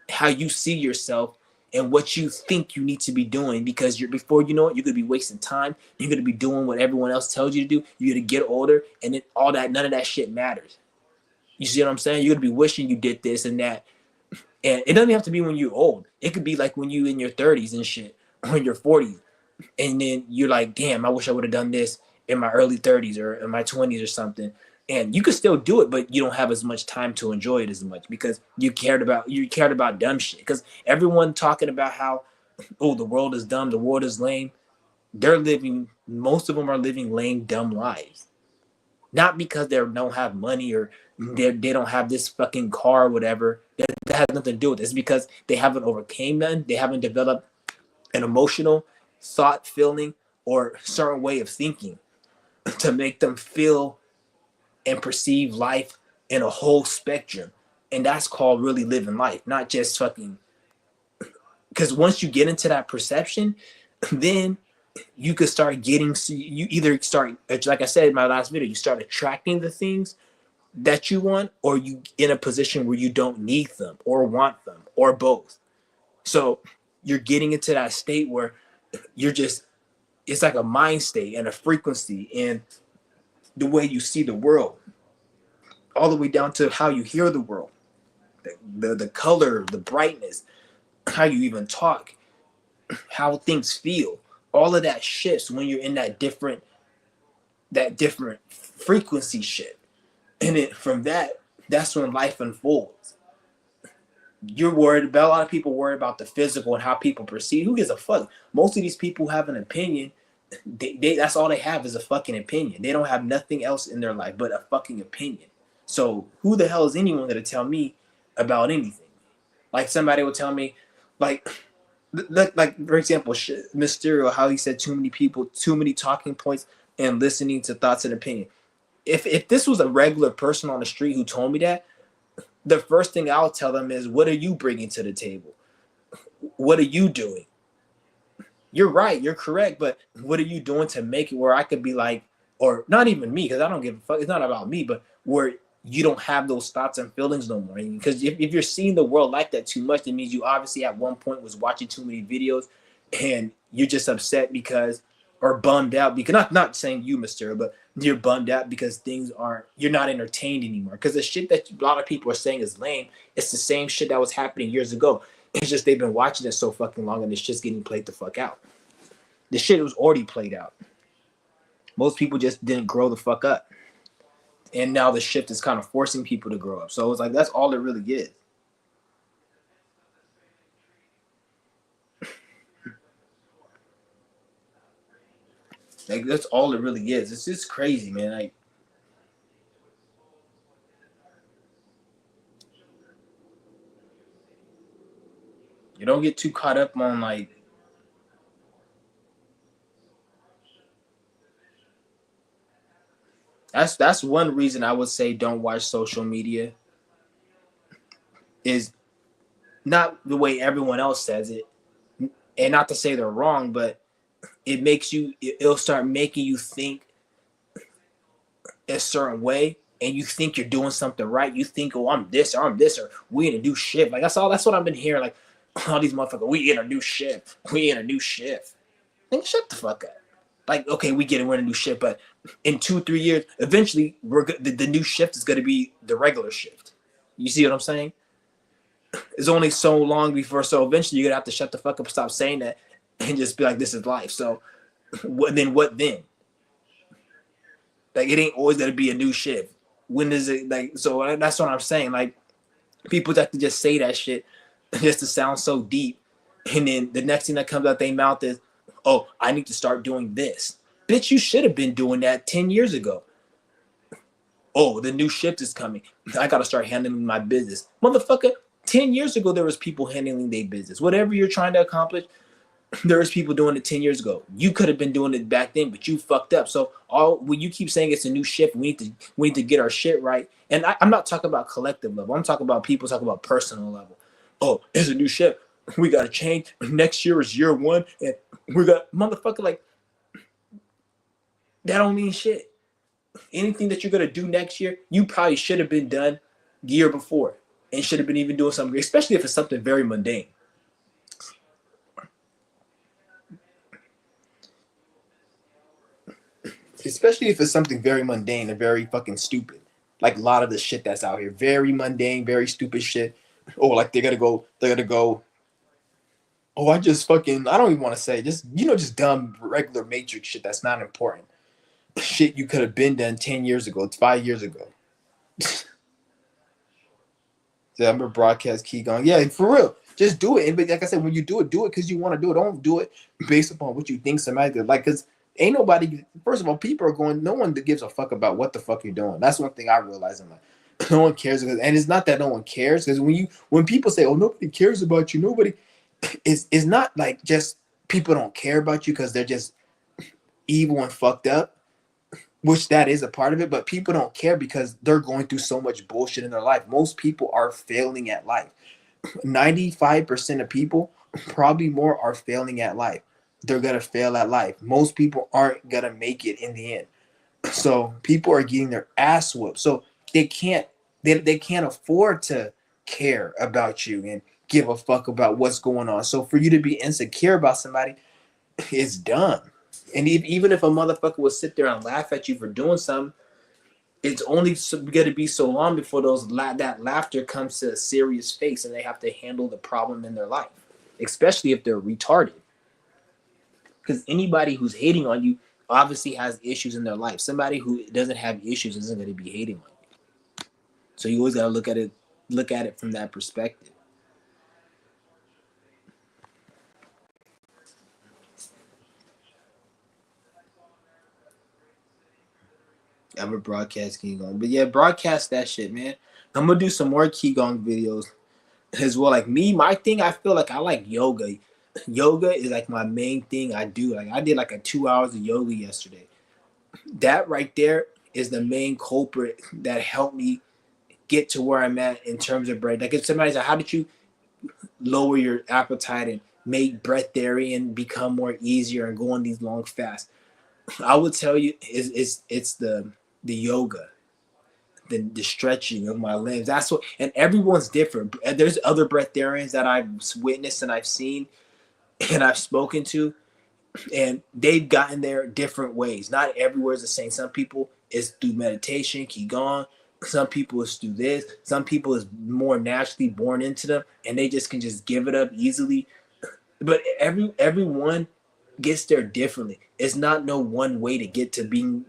how you see yourself and what you think you need to be doing, because before you know it, you're going to be wasting time. You're going to be doing what everyone else tells you to do. You're going to get older, and then none of that shit matters. You see what I'm saying? You're going to be wishing you did this and that. And it doesn't have to be when you're old. It could be like when you in your 30s and shit, or in your 40s. And then you're like, damn, I wish I would have done this in my early 30s or in my 20s or something. And you could still do it, but you don't have as much time to enjoy it as much because you cared about dumb shit. Because everyone talking about how, oh, the world is dumb, the world is lame. Most of them are living lame, dumb lives. Not because they don't have money or they don't have this fucking car or whatever. That has nothing to do with it. It's because they haven't overcame none. They haven't developed an emotional thought, feeling, or certain way of thinking to make them feel and perceive life in a whole spectrum. And that's called really living life, not just fucking. Because once you get into that perception, then you could start getting, you either start, like I said in my last video, you start attracting the things that you want, or you in a position where you don't need them or want them or both. So you're getting into that state where you're just, it's like a mind state and a frequency and the way you see the world, all the way down to how you hear the world, the color, the brightness, how you even talk, how things feel. All of that shifts when you're in that different frequency shit. And then from that, that's when life unfolds. You're worried about, a lot of people worry about the physical and how people perceive. Who gives a fuck? Most of these people have an opinion. That's all they have is a fucking opinion. They don't have nothing else in their life but a fucking opinion. So who the hell is anyone going to tell me about anything? Like somebody will tell me, like for example, Mysterio, how he said too many people, too many talking points, and listening to thoughts and opinion. If this was a regular person on the street who told me that, the first thing I'll tell them is, what are you bringing to the table? What are you doing? You're right, you're correct, but what are you doing to make it where I could be like, or not even me, because I don't give a fuck, it's not about me, but where you don't have those thoughts and feelings no more. Because if you're seeing the world like that too much, it means you obviously at one point was watching too many videos and you're just upset because, or bummed out because, not saying you, Mysterio, but you're bummed out because things aren't, you're not entertained anymore. Because the shit that a lot of people are saying is lame, it's the same shit that was happening years ago. It's just they've been watching it so fucking long and it's just getting played the fuck out. The shit was already played out. Most people just didn't grow the fuck up. And now the shift is kind of forcing people to grow up. So it's like, that's all it really is. Like, that's all it really is. It's just crazy, man. Like, you don't get too caught up on, like, that's one reason I would say don't watch social media, is not the way everyone else says it, and not to say they're wrong, but it'll start making you think a certain way, and you think you're doing something right. You think, oh, I'm this or we in a new shift. Like that's what I've been hearing. Like all these motherfuckers, we in a new shift. We in a new shift. Think, shut the fuck up. Like, okay, we get it, we're in a new shift, but in 2-3 years, eventually the new shift is gonna be the regular shift. You see what I'm saying? It's only so long before, so eventually you're gonna have to shut the fuck up, stop saying that, and just be like, this is life. So what then? Like, it ain't always gonna be a new shift. When is it, like, so that's what I'm saying. Like, people have to just say that shit just to sound so deep. And then the next thing that comes out their mouth is, oh, I need to start doing this. Bitch, you should have been doing that 10 years ago. Oh, the new shift is coming. I got to start handling my business. Motherfucker, 10 years ago, there was people handling their business. Whatever you're trying to accomplish, there was people doing it 10 years ago. You could have been doing it back then, but you fucked up. So when you keep saying it's a new shift, we need to get our shit right. And I'm not talking about collective level. I'm talking about people talking about personal level. Oh, it's a new shift. We got to change. Next year is year one. And we got, motherfucker, like, that don't mean shit. Anything that you're going to do next year, you probably should have been done the year before and should have been even doing something, especially if it's something very mundane. Especially if it's something very mundane and very fucking stupid. Like a lot of the shit that's out here. Very mundane, very stupid shit. Oh, like they're gonna go. Oh, I don't even want to say, just dumb regular Matrix shit that's not important. Shit you could have been done 10 years ago, 5 years ago. So I'm a broadcast key going, yeah, for real. Just do it. But like I said, when you do it because you want to do it. Don't do it based upon what you think somebody did. Like, because ain't nobody, first of all, people are going, no one gives a fuck about what the fuck you're doing. That's one thing I realize in life. No one cares. And it's not that no one cares. Because when people say, oh, nobody cares about you, nobody, it's not like just people don't care about you because they're just evil and fucked up, which that is a part of it. But people don't care because they're going through so much bullshit in their life. Most people are failing at life. 95% of people, probably more, are failing at life. they're gonna fail at life. Most people aren't gonna make it in the end. So people are getting their ass whooped. So they can't they can't afford to care about you and give a fuck about what's going on. So for you to be insecure about somebody, it's dumb. And even if a motherfucker will sit there and laugh at you for doing something, it's only going to be so long before that laughter comes to a serious face and they have to handle the problem in their life, especially if they're retarded. Because anybody who's hating on you obviously has issues in their life. Somebody who doesn't have issues isn't going to be hating on you. So you always got to look at it from that perspective. I'm a broadcast Qigong. But yeah, broadcast that shit, man. I'm gonna do some more Qigong videos as well. Like me, my thing, I feel like I like yoga. Yoga is like my main thing I do. Like I did like a 2 hours of yoga yesterday. That right there is the main culprit that helped me get to where I'm at in terms of breath. Like if somebody's like, how did you lower your appetite and make breatharian become more easier and go on these long fasts? I would tell you it's the yoga, the stretching of my limbs. That's what, and everyone's different. There's other breatharians that I've witnessed and I've seen and I've spoken to, and they've gotten there different ways. Not everywhere is the same. Some people is through meditation, qigong. Some people is through this. Some people is more naturally born into them, and they just can just give it up easily. But everyone gets there differently. It's not no one way to get to being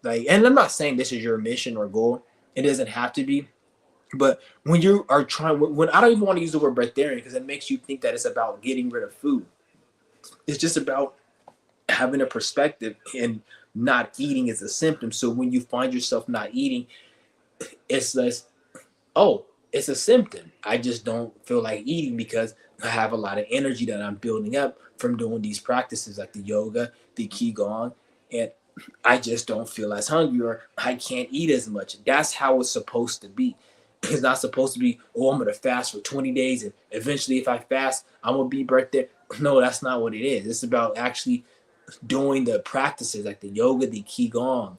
like. And I'm not saying this is your mission or goal. It doesn't have to be. But when you are trying, when I don't even want to use the word breatharian because it makes you think that it's about getting rid of food. It's just about having a perspective, and not eating is a symptom. So when you find yourself not eating, it's less, oh, it's a symptom. I just don't feel like eating because I have a lot of energy that I'm building up from doing these practices like the yoga, the qigong, and I just don't feel as hungry or I can't eat as much. That's how it's supposed to be. It's not supposed to be, oh, I'm going to fast for 20 days and eventually if I fast, I'm going to be right there. No, that's not what it is. It's about actually doing the practices like the yoga, the qigong,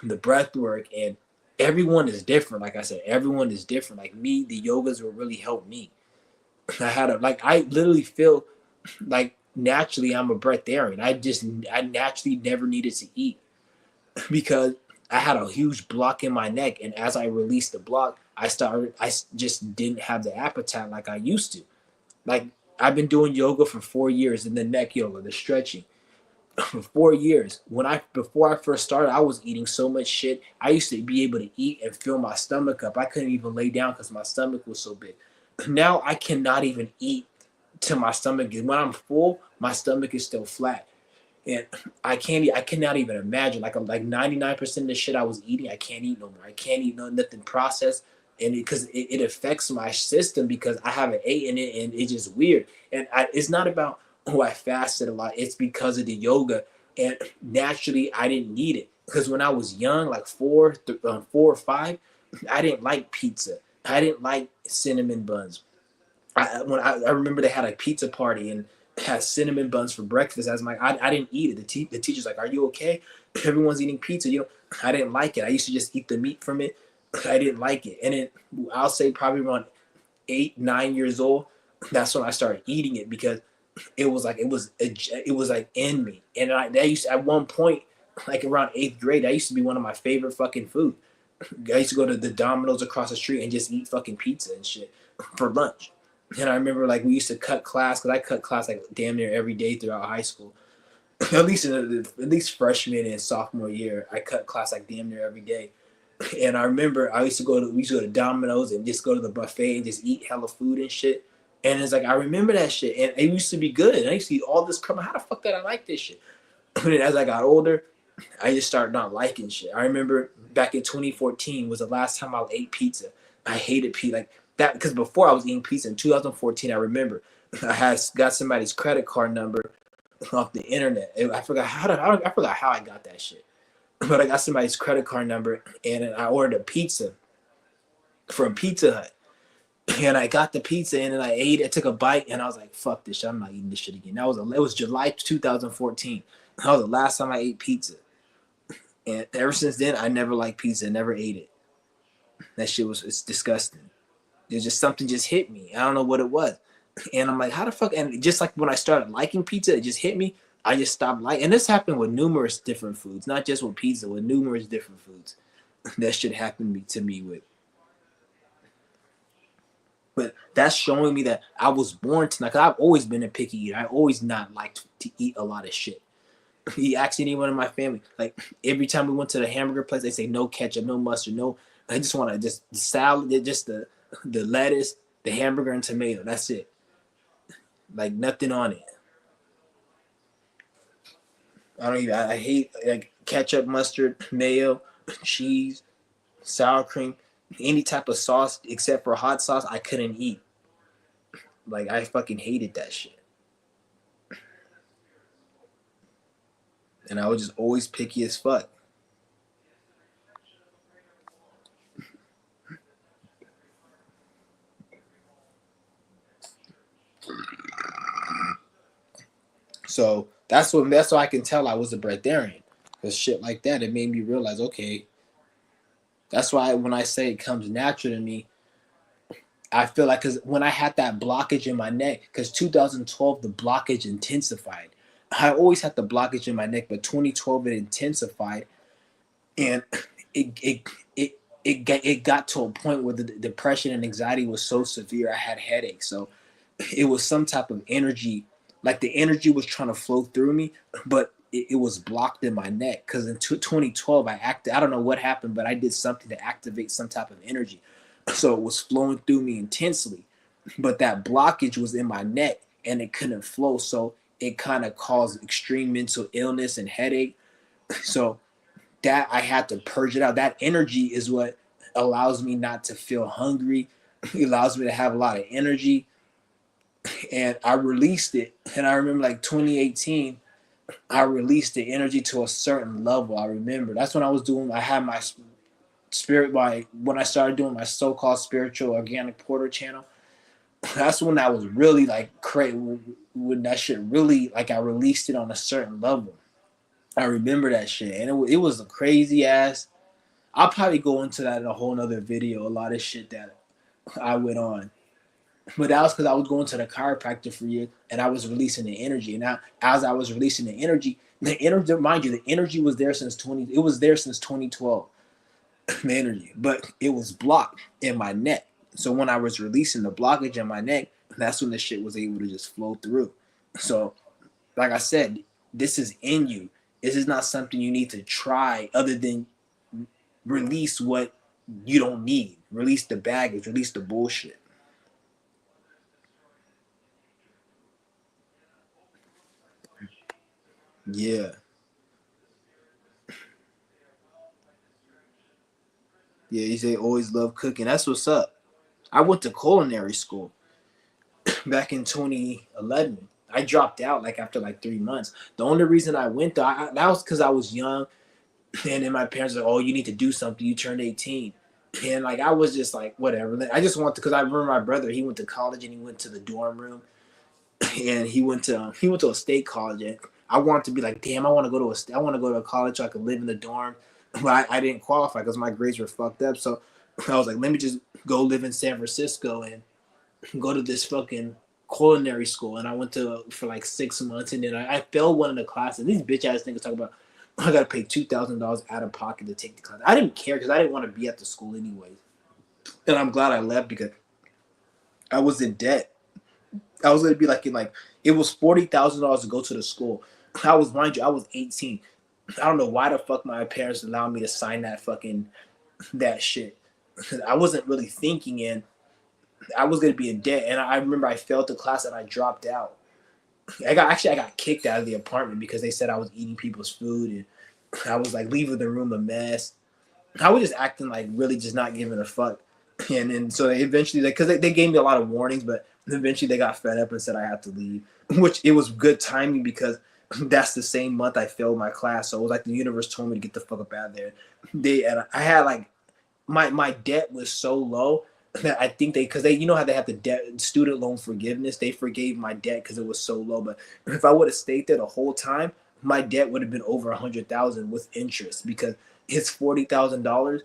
the breath work, and everyone is different. Like I said, everyone is different. Like me, the yogas will really help me. I literally feel like naturally I'm a breatharian. I naturally never needed to eat because I had a huge block in my neck, and as I released the block, I just didn't have the appetite like I used to. Like I've been doing yoga for 4 years, and the neck yoga, the stretching for 4 years. Before I first started, I was eating so much shit. I used to be able to eat and fill my stomach up. I couldn't even lay down because my stomach was so big. Now I cannot even eat till my stomach is. When I'm full, my stomach is still flat, and I cannot even imagine. Like I'm like 99% of the shit I was eating, I can't eat no more. I can't eat nothing processed, and because it affects my system because I haven't eaten it, and it's just weird. And it's not about I fasted a lot. It's because of the yoga, and naturally I didn't need it because when I was young, like 4 or 5, I didn't like pizza. I didn't like cinnamon buns. I remember they had a pizza party and had cinnamon buns for breakfast. I was like, I didn't eat it. The teacher's like, "Are you okay? Everyone's eating pizza." I didn't like it. I used to just eat the meat from it. I didn't like it, and then I'll say probably around 8, 9 years old, that's when I started eating it because it was like in me. And that used to, at one point, like around 8th grade, that used to be one of my favorite fucking food. I used to go to the Domino's across the street and just eat fucking pizza and shit for lunch. And I remember like we used to cut class because I cut class like damn near every day throughout high school. At least freshman and sophomore year, I cut class like damn near every day. And I remember we used to go to Domino's and just go to the buffet and just eat hella food and shit. And it's like I remember that shit, and it used to be good. And I used to eat all this crap. How the fuck did I like this shit? And as I got older, I just started not liking shit. I remember back in 2014 was the last time I ate pizza. I hated pizza like that because before I was eating pizza in 2014. I remember I got somebody's credit card number off the internet. I forgot how I got that shit, but I got somebody's credit card number and I ordered a pizza from Pizza Hut. And I got the pizza and then I ate it. I took a bite and I was like, "Fuck this shit! I'm not eating this shit again." It was July 2014. That was the last time I ate pizza, and ever since then I never liked pizza. Never ate it. That shit it's disgusting. There's just something just hit me. I don't know what it was, and I'm like, how the fuck? And just like when I started liking pizza, it just hit me. I just stopped liking. And this happened with numerous different foods, not just with pizza, with numerous different foods. That shit happened to me with. But that's showing me that I was born to, like, I've always been a picky eater. I always not liked to eat a lot of shit. You ask anyone in my family, like every time we went to the hamburger place, they say no ketchup, no mustard, no. I just want to just the salad, just the lettuce, the hamburger, and tomato. That's it. Like nothing on it. I don't even. I hate like ketchup, mustard, mayo, cheese, sour cream, any type of sauce except for hot sauce. I couldn't eat. Like I fucking hated that shit. And I was just always picky as fuck. So that's why I can tell I was a breatharian. Because shit like that, it made me realize, okay, that's why when I say it comes natural to me, I feel like because when I had that blockage in my neck, because 2012 the blockage intensified. I always had the blockage in my neck, but 2012 it intensified, and it got to a point where the depression and anxiety was so severe I had headaches. So it was some type of energy, like the energy was trying to flow through me, but it was blocked in my neck. Because in 2012 I don't know what happened, but I did something to activate some type of energy, so it was flowing through me intensely, but that blockage was in my neck and it couldn't flow, so it kind of caused extreme mental illness and headache. So that I had to purge it out. That energy is what allows me not to feel hungry. It allows me to have a lot of energy, and I released it. And I remember like 2018, I released the energy to a certain level. I remember that's when I had my when I started doing my so-called spiritual organic porter channel. That's when I was really like crazy. When that shit really, like, I released it on a certain level. I remember that shit, and it was a crazy ass. I'll probably go into that in a whole nother video. A lot of shit that I went on, but that was because I was going to the chiropractor for years, and I was releasing the energy. And now, as I was releasing the energy, mind you, the energy was there since 2012. The energy, but it was blocked in my neck. So when I was releasing the blockage in my neck, that's when the shit was able to just flow through. So, like I said, this is in you. This is not something you need to try other than release what you don't need. Release the baggage, release the bullshit. Yeah. Yeah, you say always love cooking. That's what's up. I went to culinary school back in 2011. I dropped out like after like 3 months. The only reason I went though, that was because I was young, and then my parents were like, "Oh, you need to do something. You turned 18." And like I was just like, whatever. I just want to, because I remember my brother. He went to college and he went to the dorm room, and he went to a state college. And I wanted to be like, damn, I want to go to a college so I could live in the dorm. But I didn't qualify because my grades were fucked up. So I was like, let me just go live in San Francisco and go to this fucking culinary school. And I went to for like 6 months, and then I failed one of the classes. These bitch ass niggas talk about I gotta pay $2,000 out of pocket to take the class. I didn't care because I didn't want to be at the school anyways. And I'm glad I left because I was in debt. I was gonna be like it was $40,000 to go to the school. Mind you, I was 18. I don't know why the fuck my parents allowed me to sign that shit. I wasn't really thinking, and I was gonna be in debt. And I remember I failed the class and I dropped out. I got kicked out of the apartment because they said I was eating people's food, and I was like leaving the room a mess. I was just acting like really just not giving a fuck. And then so they eventually, because they gave me a lot of warnings, but eventually they got fed up and said I had to leave, which it was good timing because that's the same month I failed my class. So it was like the universe told me to get the fuck up out of there. I had like my debt was so low I think because they, you know how they have the debt student loan forgiveness. They forgave my debt because it was so low. But if I would have stayed there the whole time, my debt would have been over 100,000 with interest because it's $40,000,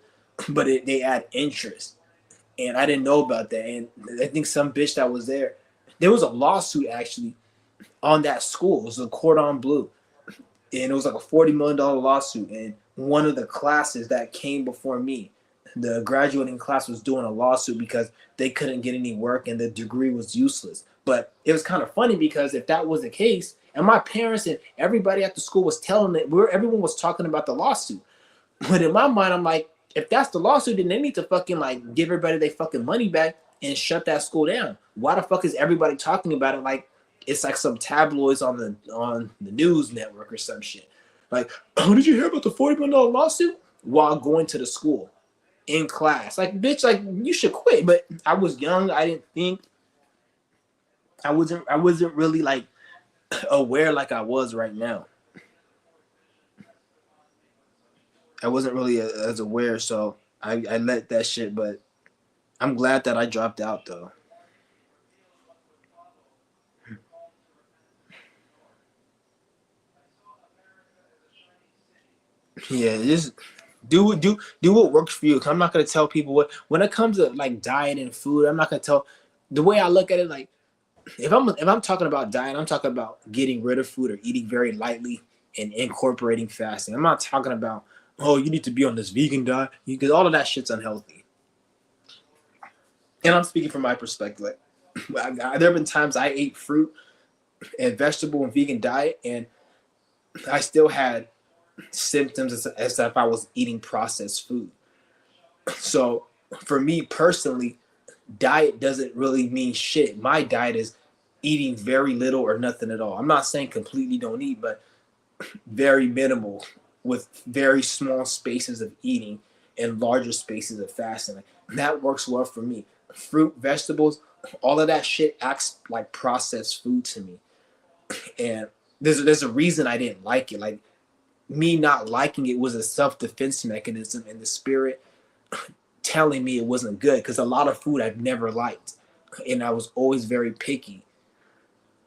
but they add interest, and I didn't know about that. And I think some bitch that was there was a lawsuit actually on that school. It was a cordon bleu, and it was like a $40 million lawsuit. And one of the classes that came before me, the graduating class, was doing a lawsuit because they couldn't get any work and the degree was useless. But it was kind of funny because if that was the case, and my parents and everybody at the school was telling it, everyone was talking about the lawsuit. But in my mind, I'm like, if that's the lawsuit, then they need to fucking like give everybody their fucking money back and shut that school down. Why the fuck is everybody talking about it like it's like some tabloids on the news network or some shit? Like, oh, did you hear about the $40 million lawsuit? While going to the school in class, like, bitch, like you should quit. But I was young. I didn't think. I wasn't really like aware like I was right now. I wasn't really as aware, so I let that shit. But I'm glad that I dropped out though. Yeah, just do what works for you. 'Cause I'm not gonna tell people what when it comes to like diet and food. I'm not gonna tell the way I look at it. Like if I'm talking about diet, I'm talking about getting rid of food or eating very lightly and incorporating fasting. I'm not talking about, oh, you need to be on this vegan diet because all of that shit's unhealthy. And I'm speaking from my perspective. Like, there have been times I ate fruit and vegetable and vegan diet, and I still had symptoms as if I was eating processed food. So for me personally, diet doesn't really mean shit. My diet is eating very little or nothing at all. I'm not saying completely don't eat, but very minimal with very small spaces of eating and larger spaces of fasting. That works well for me. Fruit, vegetables, all of that shit acts like processed food to me. And there's a reason I didn't like it. Like me not liking it was a self-defense mechanism in the spirit telling me it wasn't good because a lot of food I've never liked. And I was always very picky.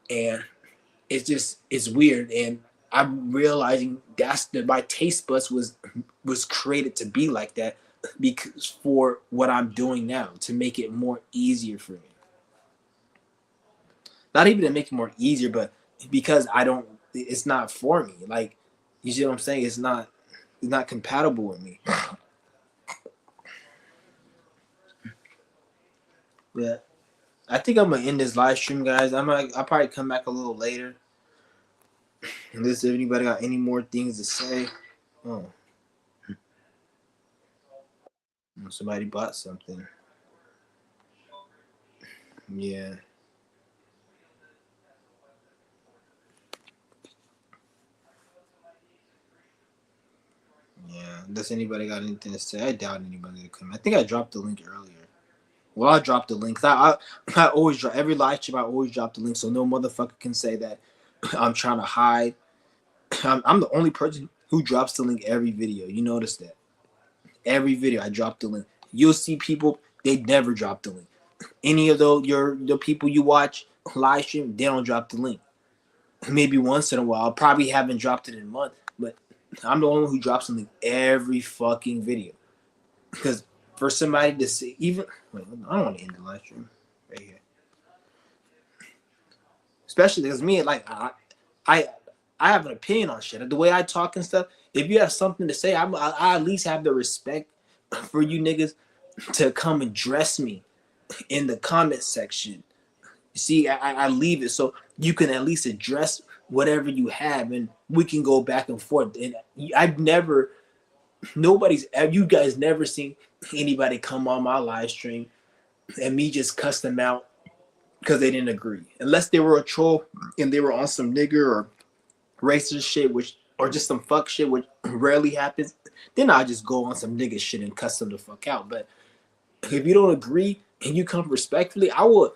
And it's weird. And I'm realizing that's that my taste buds was created to be like that because for what I'm doing now to make it more easier for me. Not even to make it more easier, but because I don't it's not for me. Like you see what I'm saying? It's not compatible with me. Yeah. I think I'm gonna end this live stream, guys. I'll probably come back a little later. Unless if anybody got any more things to say. Oh, somebody bought something. Yeah. Yeah. Unless anybody got anything to say. I doubt anybody to come. I think I dropped the link earlier. Well, I dropped the link. I always drop every live stream. I always drop the link, so no motherfucker can say that I'm trying to hide. I'm the only person who drops the link every video. You notice that every video I drop the link. You'll see people they never drop the link. Any of the people you watch live stream, they don't drop the link. Maybe once in a while. I probably haven't dropped it in a month, but I'm the only one who drops the link every fucking video. Because for somebody to see, even wait, I don't want to end the live stream right here. Especially because me, like I have an opinion on shit. The way I talk and stuff. If you have something to say, I at least have the respect for you niggas to come address me in the comment section. See, I leave it so you can at least address whatever you have, and we can go back and forth. And I've never, you guys never seen anybody come on my live stream and me just cuss them out because they didn't agree, unless they were a troll and they were on some nigger or racist shit, which or just some fuck shit, which rarely happens. Then I just go on some nigga shit and cuss them the fuck out. But if you don't agree and you come respectfully, I will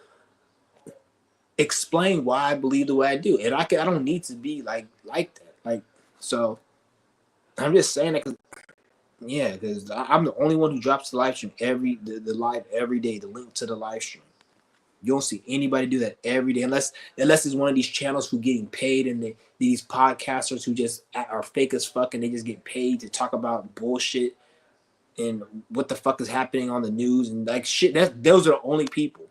explain why I believe the way I do, and I don't need to be like that. Like so, I'm just saying that. Yeah, because I'm the only one who drops the live stream the live every day, the link to the live stream. You don't see anybody do that every day unless it's one of these channels who getting paid and these podcasters who just are fake as fuck and they just get paid to talk about bullshit and what the fuck is happening on the news and like shit. Those are the only people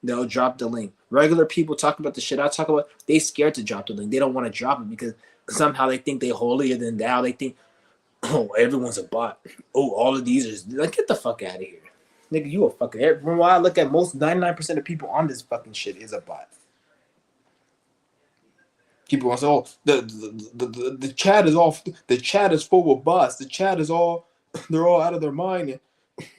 that'll drop the link. Regular people talking about the shit I talk about, they scared to drop the link. They don't want to drop it because somehow they think they holier than thou. They think, oh, everyone's a bot. Oh, all of these are like, get the fuck out of here. Nigga, you a fucking. From what I look at, most 99% of people on this fucking shit is a bot. People want to say, oh, the chat is all, the chat is full of bots. The chat is all, they're all out of their mind. And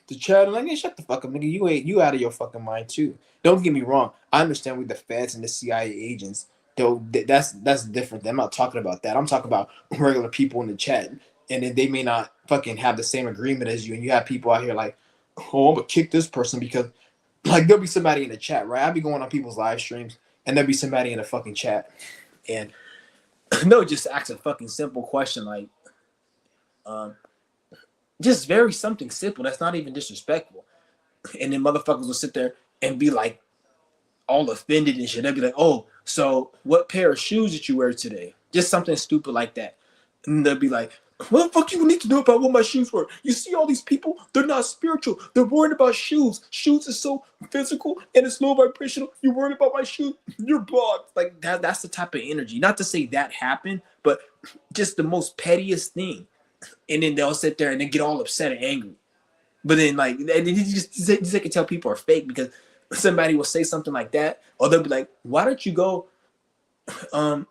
the chat, I'm like, hey, shut the fuck up, nigga. You out of your fucking mind too. Don't get me wrong. I understand with the feds and the CIA agents, though. That's different. I'm not talking about that. I'm talking about regular people in the chat, and then they may not fucking have the same agreement as you, and you have people out here like, oh, I'm gonna kick this person because, like, there'll be somebody in the chat, right? I'll be going on people's live streams, and there'll be somebody in the fucking chat, and no, just ask a fucking simple question like, just very something simple that's not even disrespectful, and then motherfuckers will sit there and be like all offended and shit. They'll be like, oh, so what pair of shoes did you wear today? Just something stupid like that. And they'll be like, what the fuck you need to know about what my shoes were? You see all these people, they're not spiritual. They're worried about shoes. Shoes is so physical and it's low vibrational. You're worried about my shoes. You're blocked. Like that's the type of energy. Not to say that happened, but just the most pettiest thing. And then they'll sit there and then get all upset and angry. But then like you just can tell people are fake because somebody will say something like that, or they'll be like, why don't you go to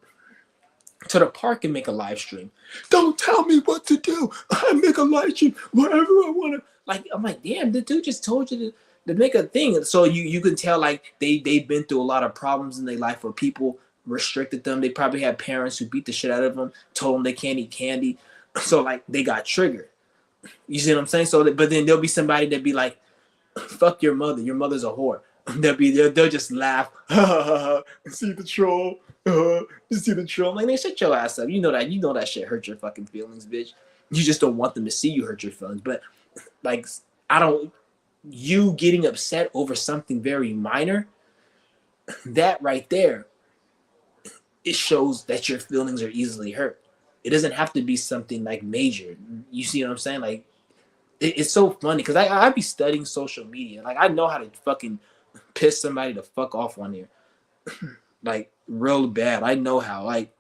the park and make a live stream? Don't tell me what to do. I make a live stream whatever I want to. Like, I'm like, damn, the dude just told you to make a thing. So you can tell like they've been through a lot of problems in their life where people restricted them. They probably had parents who beat the shit out of them, told them they can't eat candy. So like they got triggered. You see what I'm saying? So but then there'll be somebody that be like, fuck your mother. Your mother's a whore. They'll just laugh. See the troll. You see the troll. Like, they shut your ass up. You know that shit hurt your fucking feelings, bitch. You just don't want them to see you hurt your feelings. But like, you getting upset over something very minor, that right there, it shows that your feelings are easily hurt. It doesn't have to be something like major. You see what I'm saying? Like, it's so funny because I be studying social media. Like, I know how to fucking piss somebody the fuck off on here. Like, real bad. I know how. Like,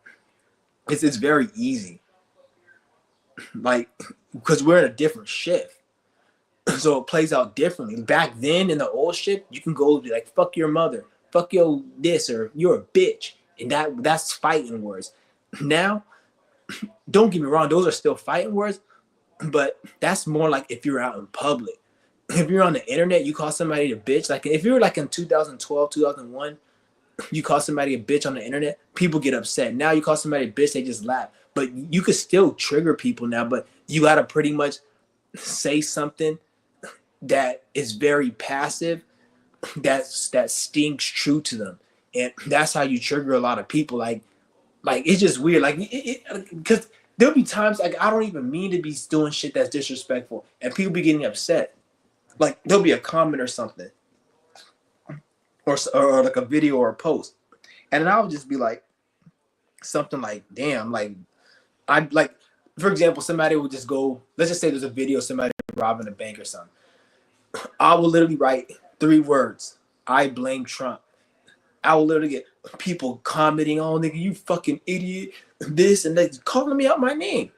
it's very easy. Like, because we're in a different shift. So it plays out differently. Back then in the old shit, you can go be like, fuck your mother, fuck your this, or you're a bitch. And that's fighting words. Now, don't get me wrong, those are still fighting words, but that's more like if you're out in public. If you're on the internet, you call somebody a bitch. Like if you're like in 2012, 2001, you call somebody a bitch on the internet, people get upset. Now you call somebody a bitch, they just laugh. But you could still trigger people now, but you gotta pretty much say something that is very passive, that stings true to them. And that's how you trigger a lot of people. Like it's just weird. Like, because there'll be times like I don't even mean to be doing shit that's disrespectful, and people be getting upset. Like there'll be a comment or something, or like a video or a post, and then I'll just be like something like, "Damn!" Like I like, for example, somebody will just go. Let's just say there's a video of somebody robbing a bank or something. I will literally write 3 words: "I blame Trump." I will literally get people commenting, "Oh, nigga, you fucking idiot," this and that, calling me out my name.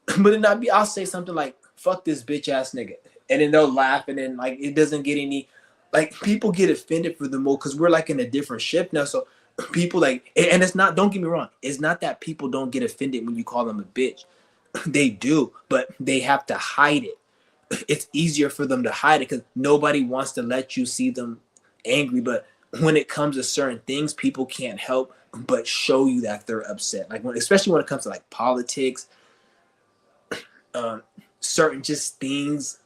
But then I'll say something like, "Fuck this bitch ass nigga," and then they'll laugh, and then like it doesn't get any, like people get offended for the more because we're like in a different shift now. So people like, and it's not. Don't get me wrong. It's not that people don't get offended when you call them a bitch. They do, but they have to hide it. It's easier for them to hide it because nobody wants to let you see them angry. But when it comes to certain things, people can't help but show you that they're upset. Like especially when it comes to like politics, certain just things.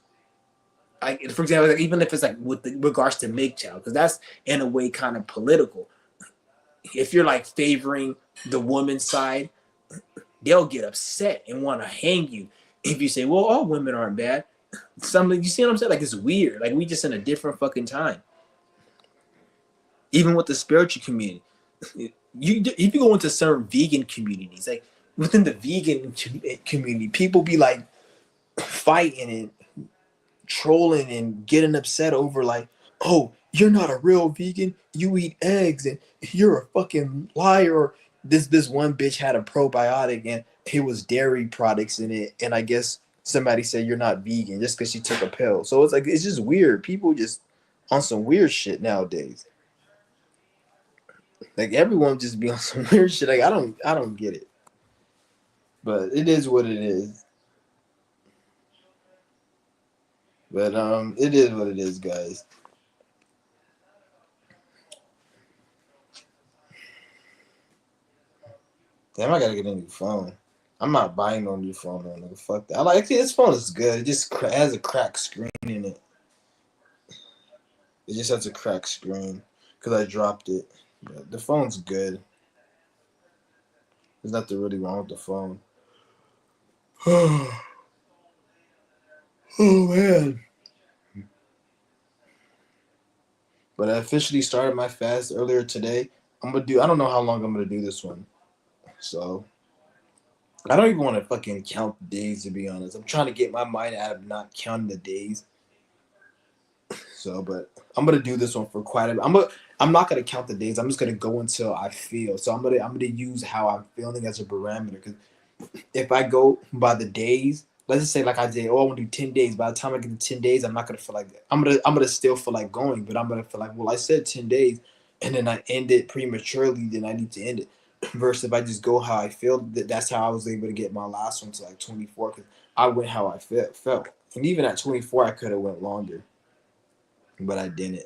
Like for example, like even if it's like with regards to MGTOW, because that's in a way kind of political. If you're like favoring the woman's side, they'll get upset and want to hang you. if you say, well, all women aren't bad, something you see what I'm saying? Like it's weird. Like we just in a different fucking time. Even with the spiritual community, if you go into certain vegan communities, like within the vegan community, people be like fighting and trolling and getting upset over like, oh, you're not a real vegan, you eat eggs and you're a fucking liar. Or this one bitch had a probiotic and it was dairy products in it, and I guess somebody said you're not vegan just because she took a pill. So it's like it's just weird. People just on some weird shit nowadays. Like everyone just be on some weird shit. Like I don't get it. But it is what it is. But it is what it is, guys. Damn, I gotta get a new phone. I'm not buying no new phone, no nigga. Fuck that. I like this phone is good. It just has a cracked screen in it. It just has a cracked screen because I dropped it. But the phone's good. There's nothing really wrong with the phone. Oh man. But I officially started my fast earlier today. I don't know how long I'm gonna do this one. So I don't even want to fucking count the days, to be honest. I'm trying to get my mind out of not counting the days. So, but I'm gonna do this one for quite a bit. I'm not gonna count the days. I'm just gonna go until I feel. So I'm gonna use how I'm feeling as a parameter. Because if I go by the days, let's just say like I did, oh, I want to do 10 days. By the time I get to 10 days, I'm not gonna feel like that. I'm gonna still feel like going, but I'm gonna feel like, well, I said 10 days, and then I end it prematurely. Then I need to end it. Versus if I just go how I feel, that's how I was able to get my last one to like 24. Because I went how I felt, and even at 24, I could have went longer, but I didn't.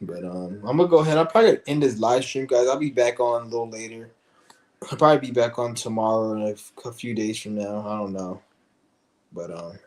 But I'm gonna go ahead. I'm probably gonna end this live stream, guys. I'll be back on a little later. I'll probably be back on tomorrow or a few days from now. I don't know. But